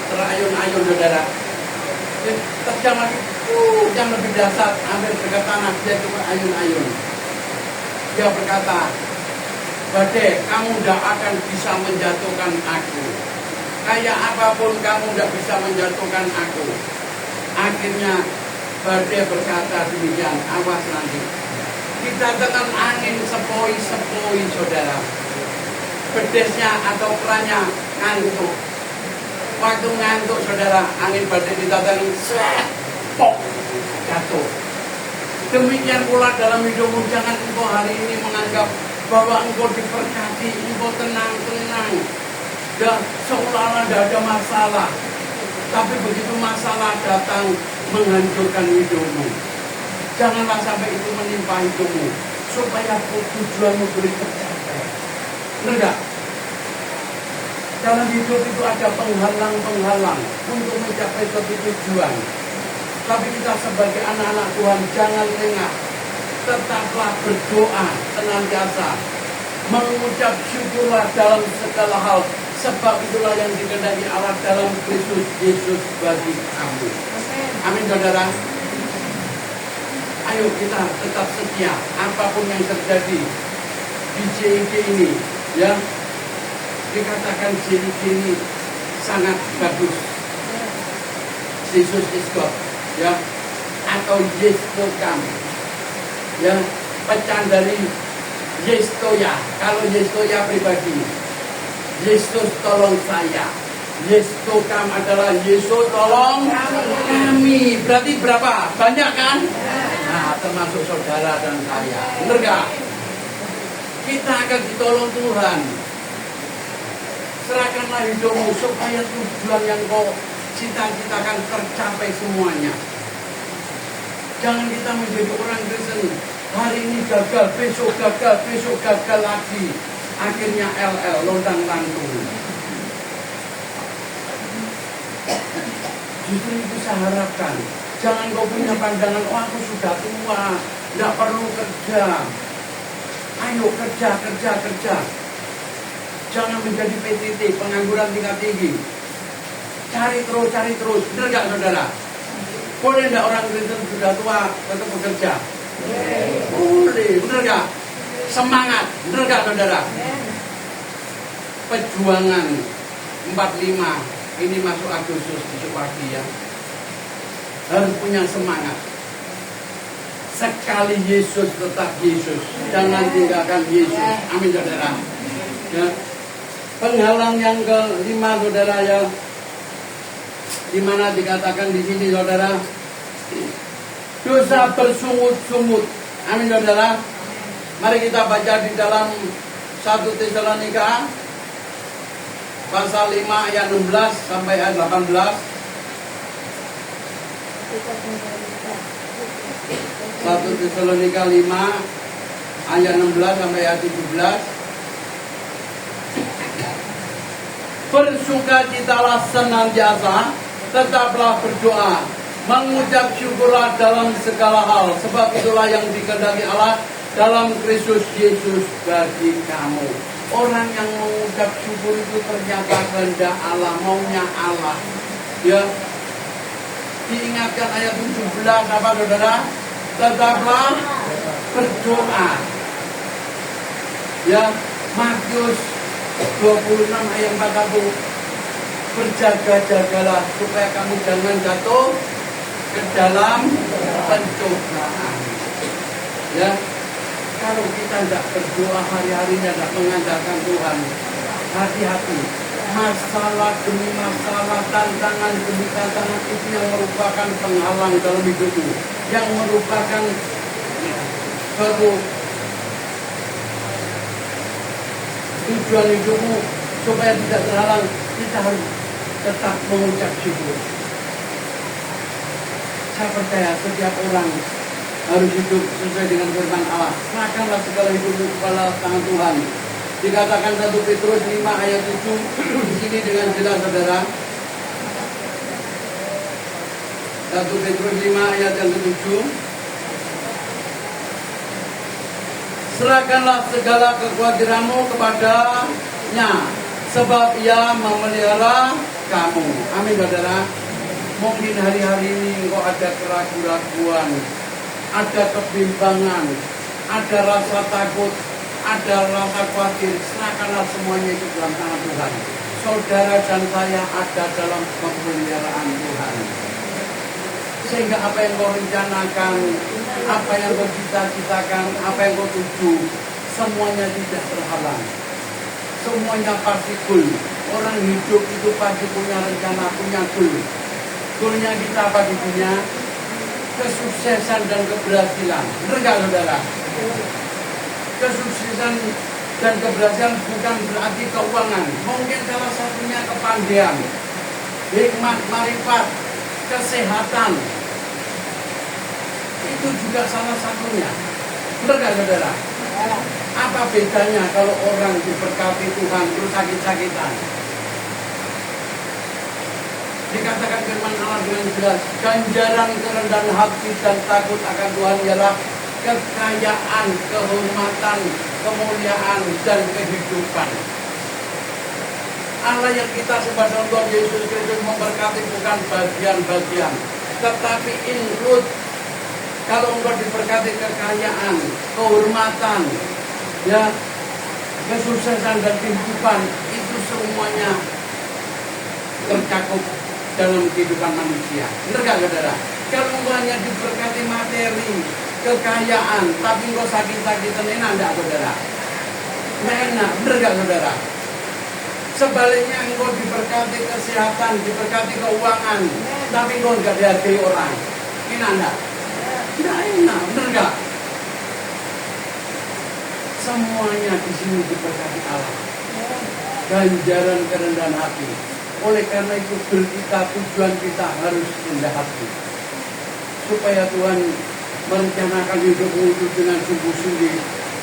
terayun-ayun, saudara. Terjang lagi, yang lebih dasar, hampir dekat tanah, dia cuma ayun-ayun. Dia berkata, badai, kamu tidak akan bisa menjatuhkan aku. Kayak apapun kamu tidak bisa menjatuhkan aku. Akhirnya badai berkata demikian, awas nanti. Kita dengan angin sepoi-sepoi, saudara. Bedesnya atau keranya ngantuk. Waktu ngantuk, saudara, angin badai ditatangin, pok, jatuh. Demikian pula dalam hidupmu, jangan engkau hari ini menganggap bahwa engkau diberkati, engkau tenang-tenang, dan seolah-olah tidak ada masalah. Tapi begitu masalah datang menghancurkan hidupmu, janganlah sampai itu menimpa hidupmu, supaya tujuanmu boleh tercapai. Enggak? Dalam hidup itu ada penghalang-penghalang untuk mencapai suatu tujuan. Tapi kita sebagai anak-anak Tuhan jangan lengah. Tetaplah berdoa senantiasa. Mengucap syukurlah dalam segala hal. Sebab itulah yang dikehendaki Allah dalam Kristus Yesus bagi kamu. Amin, saudara. Ayo kita tetap setia apapun yang terjadi di JIG ini, ya. Dikatakan JIG ini sangat bagus. Jesus is God, ya, atau Yes to come, ya, pecahan dari Yestoya. Kalau Yestoya pribadi, Yesus tolong saya. Yes to come adalah Yesus tolong kami. Berarti berapa? Banyak kan? Nah, termasuk saudara dan saya. Benar gak? Kita akan ditolong Tuhan. Serahkanlah hidupmu supaya tujuan yang kau cita-citakan tercapai semuanya. Jangan kita menjadi orang Kristen, hari ini gagal, besok gagal lagi. Akhirnya LL, lontang-lantung. Justru itu saya harapkan. Jangan kau punya pandangan, oh aku sudah tua, tidak perlu kerja. Ayo kerja. Jangan menjadi PTT, pengangguran tingkat tinggi. Cari terus. Benar gak, saudara? Boleh gak orang Kristen sudah tua tetap bekerja? Boleh, benar gak? Semangat, benar gak, saudara? Perjuangan 45, ini masuk Agustus besok pagi, ya. Harus punya semangat. Sekali Yesus tetap Yesus, jangan tinggalkan Yesus. Amin, saudara. Ya. Penghalang yang kelima, saudara, ya, di mana dikatakan di sini, saudara, dosa bersungut-sungut. Amin, saudara. Mari kita baca di dalam 1 Tesalonika pasal 5 ayat 16 sampai ayat 18. 1 Tesalonika 5 ayat 16 sampai ayat 17. Bersukacitalah senantiasa, tetaplah berdoa, mengucap syukurlah dalam segala hal, sebab itulah yang dikehendaki Allah dalam Kristus Yesus bagi kamu. Orang yang mengucap syukur itu ternyata kehendak Allah, maunya Allah. Ya, diingatkan ayat 17 apa saudara? Tetaplah berdoa. Ya, Matius 26 ayat 41. Berjaga-jagalah supaya kamu jangan jatuh ke dalam pencobaan. Ya, kalau kita tidak berdoa hari-harinya, tidak mengandalkan Tuhan, hati-hati. Masalah demi masalah, tantangan demi tantangan itu yang merupakan penghalang dalam hidupmu, yang merupakan suatu tujuan hidupmu supaya tidak terhalang. Kita harus tetap mengucap syukur. Saya percaya setiap orang harus hidup sesuai dengan firman Allah. Serahkanlah segala hidupmu kepada tangan Tuhan. Dikatakan 1 Petrus 5 ayat 7 di sini dengan jelas saudara. 1 Petrus 5 ayat yang ke-7. Serahkanlah segala kekhawatiranmu kepadanya, sebab ia memelihara kamu. Amin saudara. Mungkin hari-hari ini engkau ada keraguan-keraguan, ada kebimbangan, ada rasa takut, ada rasa khawatir. Serahkanlah semuanya itu dalam tangan Tuhan. Saudara dan saya ada dalam pemeliharaan Tuhan. Sehingga apa yang kau rencanakan, apa yang kau cita-citakan, apa yang kau tuju, semuanya tidak terhalang. Semuanya pasti goal. Orang hidup itu pasti punya rencana, punya goal. Goalnya kita apa di dunia? Kesuksesan dan keberhasilan. Benar nggak saudara? Kesuksesan dan keberhasilan bukan berarti keuangan. Mungkin salah satunya kepandaian, hikmat, marifat, kesehatan. Itu juga salah satunya. Benar nggak saudara? Apa bedanya kalau orang diberkati Tuhan terus sakit-sakitan? Dikatakan firman Allah dengan jelas, ganjaran kerendahan hati dan takut akan Tuhan ialah kekayaan, kehormatan, kemuliaan, dan kehidupan. Allah yang kita sembah dalam Tuhan Yesus Kristus memberkati bukan bagian-bagian, tetapi include. Kalau engkau diberkati kekayaan, kehormatan, ya, kesuksesan dan kehidupan, itu semuanya tercakup dalam kehidupan manusia. Benar gak saudara? Kalau engkau hanya diberkati materi, kekayaan, tapi engkau sakit-sakitan, enak enggak saudara? Nggak enak, benar gak saudara? Sebaliknya engkau diberkati kesehatan, diberkati keuangan, tapi engkau enggak dihargai orang, enak enggak? Nggak enak, benar gak? Semuanya di sini diberkati Allah. Ganjaran kerendahan hati. Oleh karena itu kita, tujuan kita harus rendah hati, supaya Tuhan merencanakan hidupmu itu dengan sungguh-sungguh,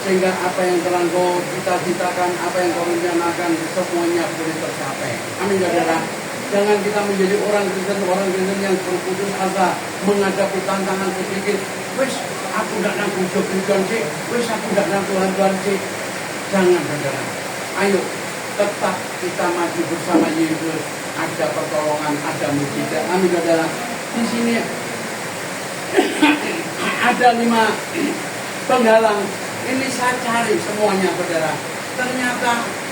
sehingga apa yang telah kau cita-citakan, apa yang kau rencanakan, semuanya boleh tercapai. Amin saudara. Jangan kita menjadi orang Kristen yang berputus asa menghadapi tantangan sedikit. Wes, aku tidak nanggung Tuhan sih. Wes, aku tidak nanggung Tuhan sih. Jangan saudara. Ayo, tetap kita maju bersama Yesus. Ada pertolongan, ada mujizat. Amin saudara. Di sini ada 5 penghalang. Ini saya cari semuanya saudara. Ternyata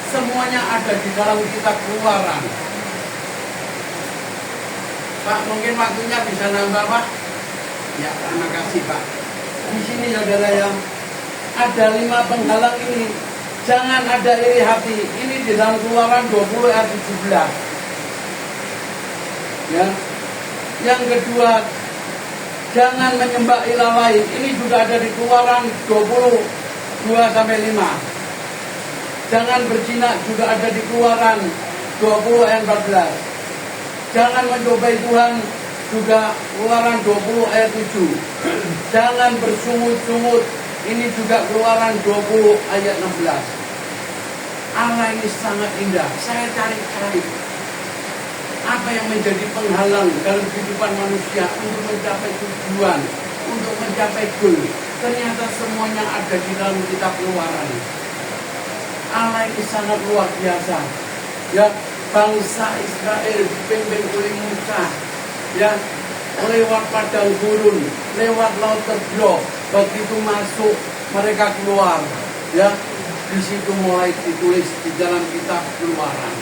semuanya ada di dalam kitab Keluaran. Pak, mungkin waktunya bisa nambah Pak? Ya, terima kasih Pak. Di sini saudara yang ada 5 penghalang ini. Jangan ada iri hati. Ini di dalam Keluaran 20 ayat 17. Ya. Yang kedua, jangan menyembah ilah lain. Ini juga ada di Keluaran 22 sampai 5. Jangan berzina juga ada di Keluaran 20 ayat 14. Jangan mencobai Tuhan juga Keluaran 20 ayat 7. Jangan bersungut-sungut. Ini juga Keluaran 20 ayat 16. Allah ini sangat indah. Saya cari-cari apa yang menjadi penghalang dalam kehidupan manusia untuk mencapai tujuan, untuk mencapai goal. Ternyata semuanya ada di dalam kitab Keluaran. Allah ini sangat luar biasa. Ya, bangsa Israel dipimpin oleh Musa, ya, lewat padang gurun, lewat laut terbelah. Begitu masuk mereka keluar, ya, di situ mulai ditulis di dalam kitab Keluaran.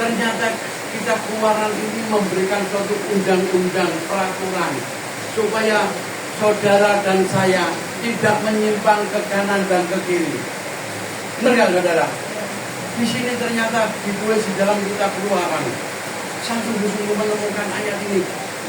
Ternyata kitab Keluaran ini memberikan suatu undang-undang peraturan supaya saudara dan saya tidak menyimpang ke kanan dan ke kiri. Benar nggak, saudara? Di sini ternyata ditulis di dalam kitab Keluaran. Saya sungguh-sungguh menemukan ayat ini.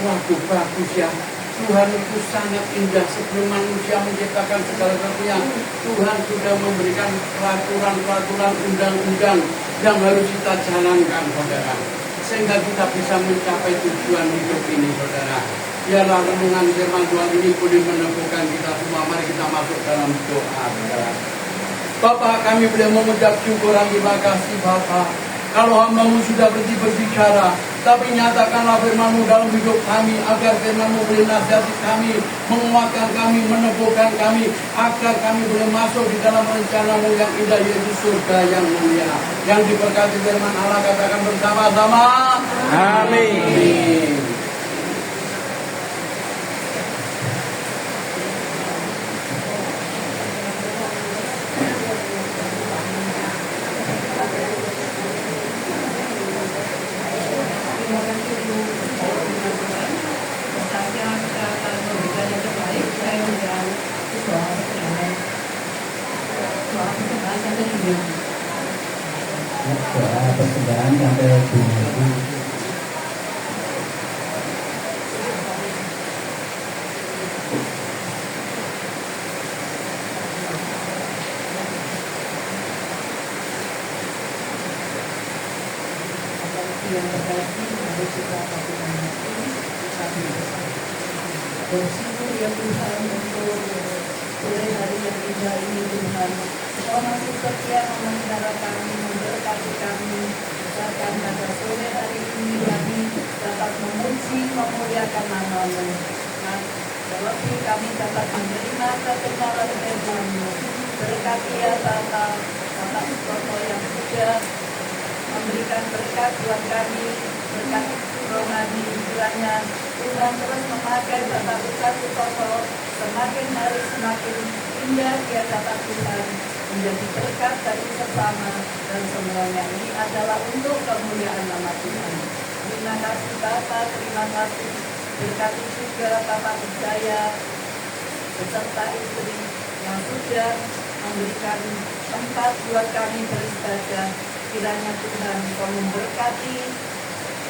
Waduh, bagus ya. Tuhan itu sangat indah. Sebelum manusia menciptakan segala sesuatunya, Tuhan sudah memberikan peraturan-peraturan, undang-undang yang harus kita jalankan, saudara, sehingga kita bisa mencapai tujuan hidup ini, saudara. Biarlah renungan firman Tuhan ini boleh meneguhkan kita semua. Mari kita masuk dalam doa, saudara. Bapa, kami boleh mengucap syukur dan terima kasih, Bapa. Kalau hamba-Mu sudah berbicara, tapi nyatakanlah firman-Mu dalam hidup kami, agar firman-Mu boleh nasihati kami, menguatkan kami, meneguhkan kami, agar kami boleh masuk di dalam rencana-Mu yang indah, yaitu surga yang mulia. Yang diberkati firman Allah, katakan bersama-sama. Amin. Doa persembahan sampai bunyi. Yang terkasih, mari kita lakukan bersyukur ya Tuhan untuk sore hari yang indah ini, Tuhan. Kau masih setia memelihara kami, memberkati kami, bahkan pada sore hari ini kami dapat memuji, memuliakan nama-Mu. Nah, terlebih kami dapat menerima kebenaran firman-Mu. Berkati ya Bapak Sutopo yang sudah memberikan berkat buat kami, berkat rohani, kiranya Tuhan terus memakai Bapak Sutopo semakin hari semakin indah di hadapan Tuhan, menjadi berkat bagi sesama, dan semuanya ini adalah untuk kemuliaan nama Tuhan. Terima kasih Bapak, terima kasih. Berkati juga Bapak Wijaya beserta istri yang sudah memberikan tempat buat kami beribadah. Kiranya Tuhan Kau memberkati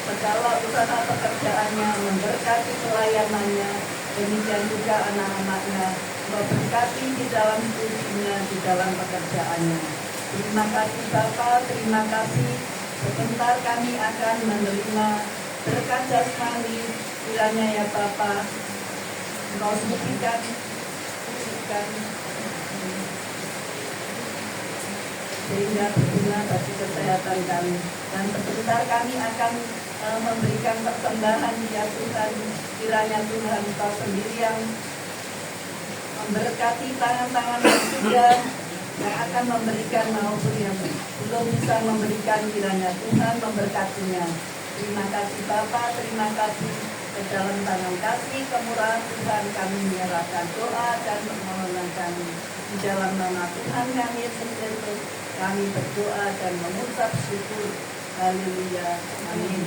segala usaha pekerjaannya, memberkati pelayanannya, demikian juga anak-anaknya. Kau berkati di dalam studinya, di dalam pekerjaannya. Terima kasih Bapak, terima kasih. Sebentar kami akan menerima berkat jasmani. Kiranya ya Bapak, Kau sucikan sehingga berguna bagi kesehatan kami. Dan sebentar kami akan memberikan persembahan ya Tuhan. Kiranya Tuhan Kau sendiri yang memberkati tangan-tangan yang sudah, yang akan memberikan maupun yang belum bisa memberikan. Kiranya Tuhan memberkatinya. Terima kasih Bapak, terima kasih. Ke dalam tangan kasih kemurahan Tuhan kami menyerahkan doa dan permohonan kami. Di dalam nama Tuhan kami Yesus Kristus kami berdoa dan mengucap syukur. Haleluya. Amin.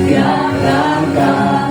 Yang langkah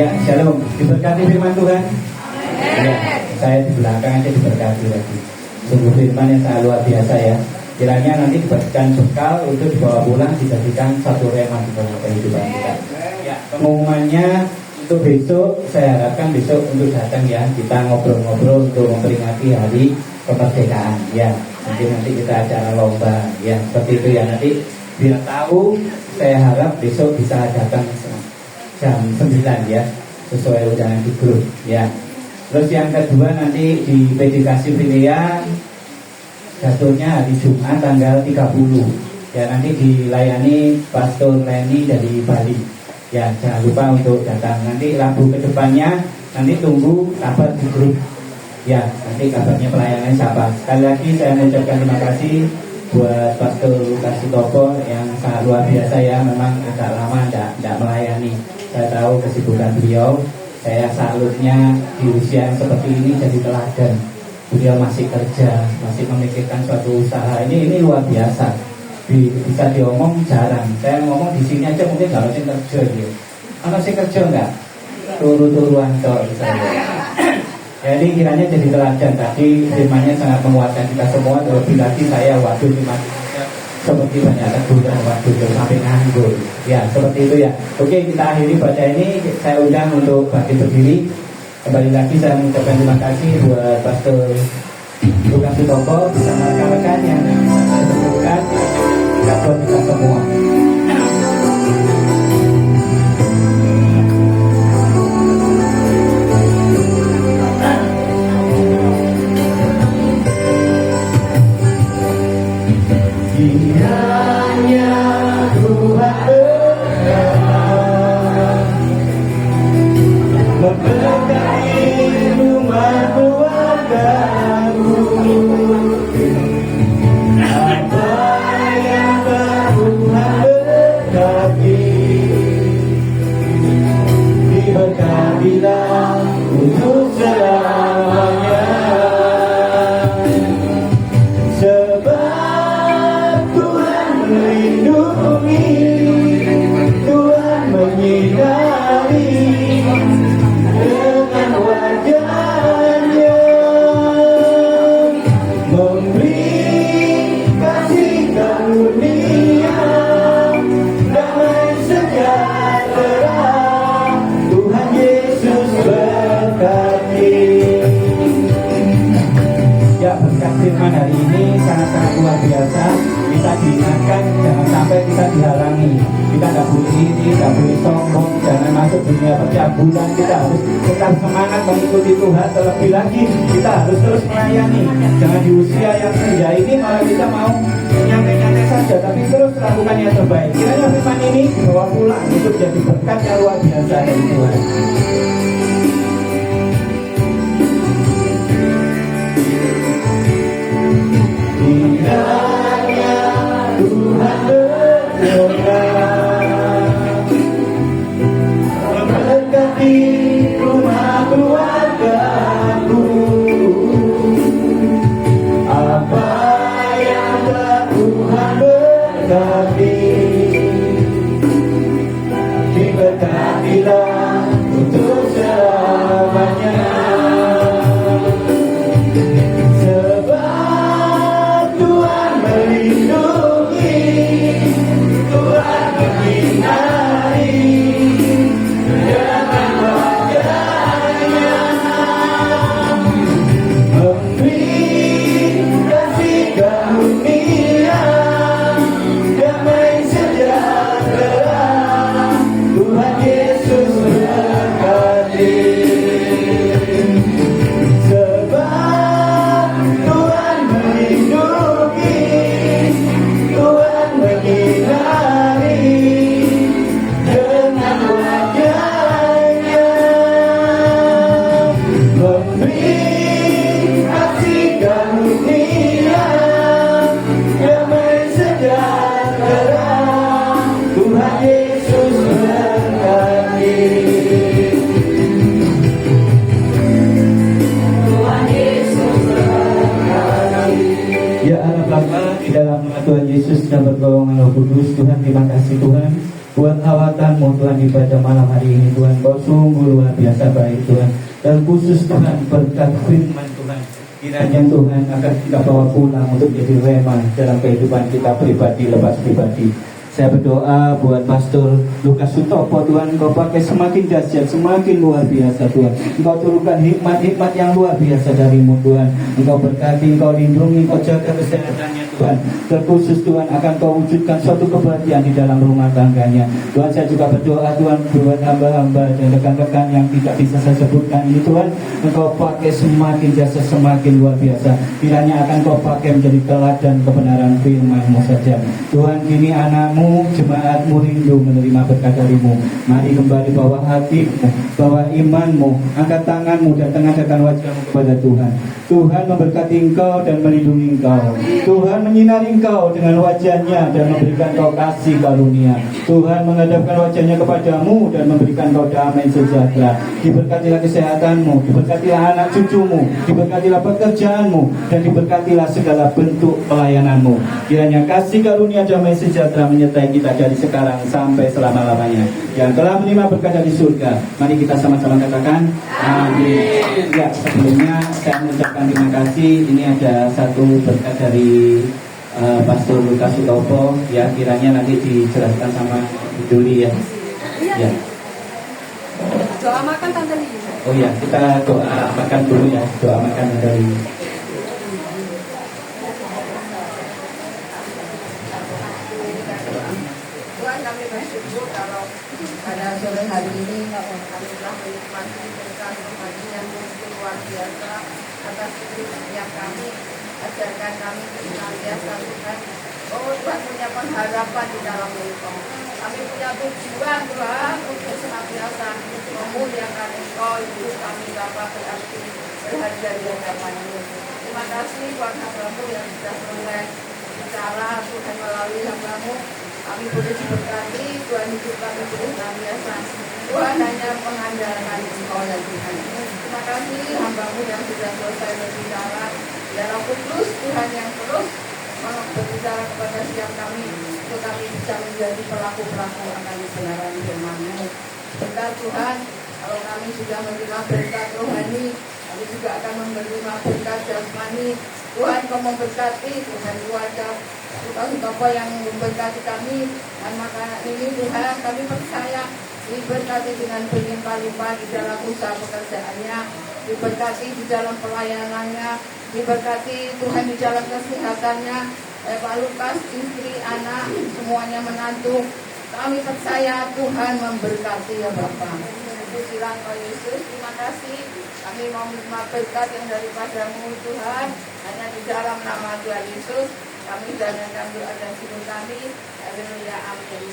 Ya, shalom. Diberkati firman Tuhan. Ya, saya di belakang aja diberkati lagi. Sungguh firman yang sangat luar biasa ya. Kiranya nanti diberikan bekal untuk dibawa pulang, dijadikan satu rema di dalam kehidupan kita. Ya, pengumumannya untuk besok, saya harapkan besok untuk datang ya. Kita ngobrol-ngobrol untuk memperingati hari kemerdekaan ya. Nanti kita acara lomba ya, seperti itu ya. Nanti biar tahu, saya harap besok bisa datang jam 9 ya, sesuai undangan di grup ya. Terus yang kedua nanti di PDKasi Pilihan jatuhnya hari Jumat tanggal 30 ya, nanti dilayani Pastor Leni dari Bali ya. Jangan lupa untuk datang. Nanti Rabu kedepannya nanti tunggu kabar di grup ya, nanti kabarnya pelayanan siapa. Sekali lagi saya mengucapkan terima kasih buat Pastor Lukas Sutopo yang sangat luar biasa ya. Memang agak lama tidak melayani, saya tahu kesibukan beliau. Saya salutnya di usia yang seperti ini jadi teladan. Beliau masih kerja, masih memikirkan suatu usaha. Ini luar biasa. Bisa diomong jarang. Saya ngomong di sini aja mungkin nggak harus kerja dia. Kalau sih kerja nggak? Turu-turuan toh misalnya. Jadi kiranya jadi teladan. Tadi firmannya sangat menguatkan kita semua. Terlebih lagi saya waktu cuma seperti banyak teguran waktu sampai nganggur ya, seperti itu ya. Oke, kita akhiri baca ini. Saya undang untuk bangkit berdiri. Kembali lagi saya mengucapkan terima kasih buat Pastor Lukas Sutopo bersama rekan-rekan yang saya temukan buat kita semua. Kiranya Tuhan memberkati rumah keluargamu. Apa yang Tuhan berkati, diberkatilah untuk selamanya. Melindungi, Tuhan menyinari dengan wajah-Nya, memberi kasih karunia, damai sejahtera. Tuhan Yesus berkati. Ya, berkat firman hari ini sangat-sangat luar biasa. Kita diingatkan jangan sampai kita dihalangi. Kita tidak boleh iri, tidak boleh sombong, jangan masuk dunia percabulan. Kita harus tetap semangat mengikuti Tuhan. Terlebih lagi kita harus terus melayani. Jangan di usia yang senja ini malah kita mau nyantai-nyantai saja, tapi terus lakukan yang terbaik. Kiranya firman ini dibawa pulang untuk jadi berkat yang luar biasa dari Tuhan. Tuhan memberkati rumah keluargamu. Apa yang telah Tuhan berkati, diberkatilah untuk selamanya. Tuhan Yesus dan bergolongan Roh Kudus. Tuhan, terima kasih Tuhan. buat awatanmu Tuhan ibadah malam hari ini Tuhan. Kau sungguh luar biasa baik Tuhan. Dan khusus Tuhan berkat firman Tuhan, kiranya Tuhan akan kita bawa pulang untuk jadi rema dalam kehidupan kita pribadi lepas pribadi. Saya berdoa buat Pastor Lukas Sutopo Tuhan, Engkau pakai semakin dahsyat, semakin luar biasa Tuhan. Engkau turunkan hikmat-hikmat yang luar biasa darimu Tuhan. Engkau berkati, Engkau lindungi, Engkau jaga kesehatannya Tuhan. Terkhusus Tuhan akan Kau wujudkan suatu kebahagiaan di dalam rumah tangganya Tuhan. Saya juga berdoa Tuhan buat hamba-hamba dan rekan-rekan yang tidak bisa saya sebutkan ini Tuhan. Engkau pakai semakin jasa, semakin luar biasa. Kiranya akan Kau pakai menjadi teladan kebenaran firman-Mu saja Tuhan. Kini anakmu, jemaatmu rindu menerima berkat darimu. Mari kembali bawa hatimu, bawa imanmu, angkat tanganmu dan tengahkan wajahmu kepada Tuhan. Tuhan memberkati engkau dan melindungi engkau. Tuhan menyinari engkau dengan wajahnya dan memberikan kau kasih karunia. Tuhan menghadapkan wajahnya kepadamu dan memberikan kau damai sejahtera. Diberkatilah kesehatanmu, diberkatilah anak cucumu, diberkatilah pekerjaanmu, dan diberkatilah segala bentuk pelayananmu. Kiranya kasih karunia damai sejahtera menyertai kita dari sekarang sampai selama-lamanya. Yang telah menerima berkat dari surga, mari kita sama-sama katakan amin. Ya, sebelumnya saya mengucapkan terima kasih. Ini ada satu berkat dari Pastor Lukas Sutopo, ya, kiranya nanti dijelaskan sama Bu Duli ya. Ya. Doa makan Tante Li. Oh ya, kita doa makan dulu ya, doa makan dari Tuhan, kami bersyukur kalau pada sore hari ini kami telah menikmati berkat Tuhan yang begitu luar biasa atas setiap kami. Ajarkan kami senantiasa Tuhan. Oh Tuhan, punya pengharapan di dalam Engkau. Kami punya tujuan Tuhan untuk senantiasa memuliakan Engkau. Hidup kami dapat berarti berharga di hadapan-Mu. Terima kasih buat hamba-Mu yang sudah mulai bicara Tuhan melalui hamba-Mu. Kami boleh diberkati, Tuhan, hidup kami boleh senantiasa Tuhan hanya mengandalkan Engkau ya Tuhan. Terima kasih hamba-Mu yang sudah selesai berbicara. Dalam kudus Tuhan yang terus berbicara kepada setiap kami, untuk kami bisa menjadi pelaku-pelaku akan kebenaran firman-Mu. Berkat Tuhan, kalau kami sudah menerima berkat rohani, kami juga akan menerima berkat jasmani. Tuhan, Kau memberkati Tuhan keluarga Lukas Sutopo yang memberkati kami, dan maka ini Tuhan kami percaya diberkati dengan berlimpah-limpah di dalam usaha pekerjaannya, diberkati di dalam pelayanannya, diberkati Tuhan di dalam kesehatannya. Pak Lukas, istri, anak, semuanya menantu, kami percaya Tuhan memberkati ya Bapak. Pujilah Kau Yesus, terima kasih. Kami mau menerima berkat yang daripada-Mu Tuhan, hanya di dalam nama Tuhan Yesus kami danakan doa dan syukur kami. Haleluya, amin.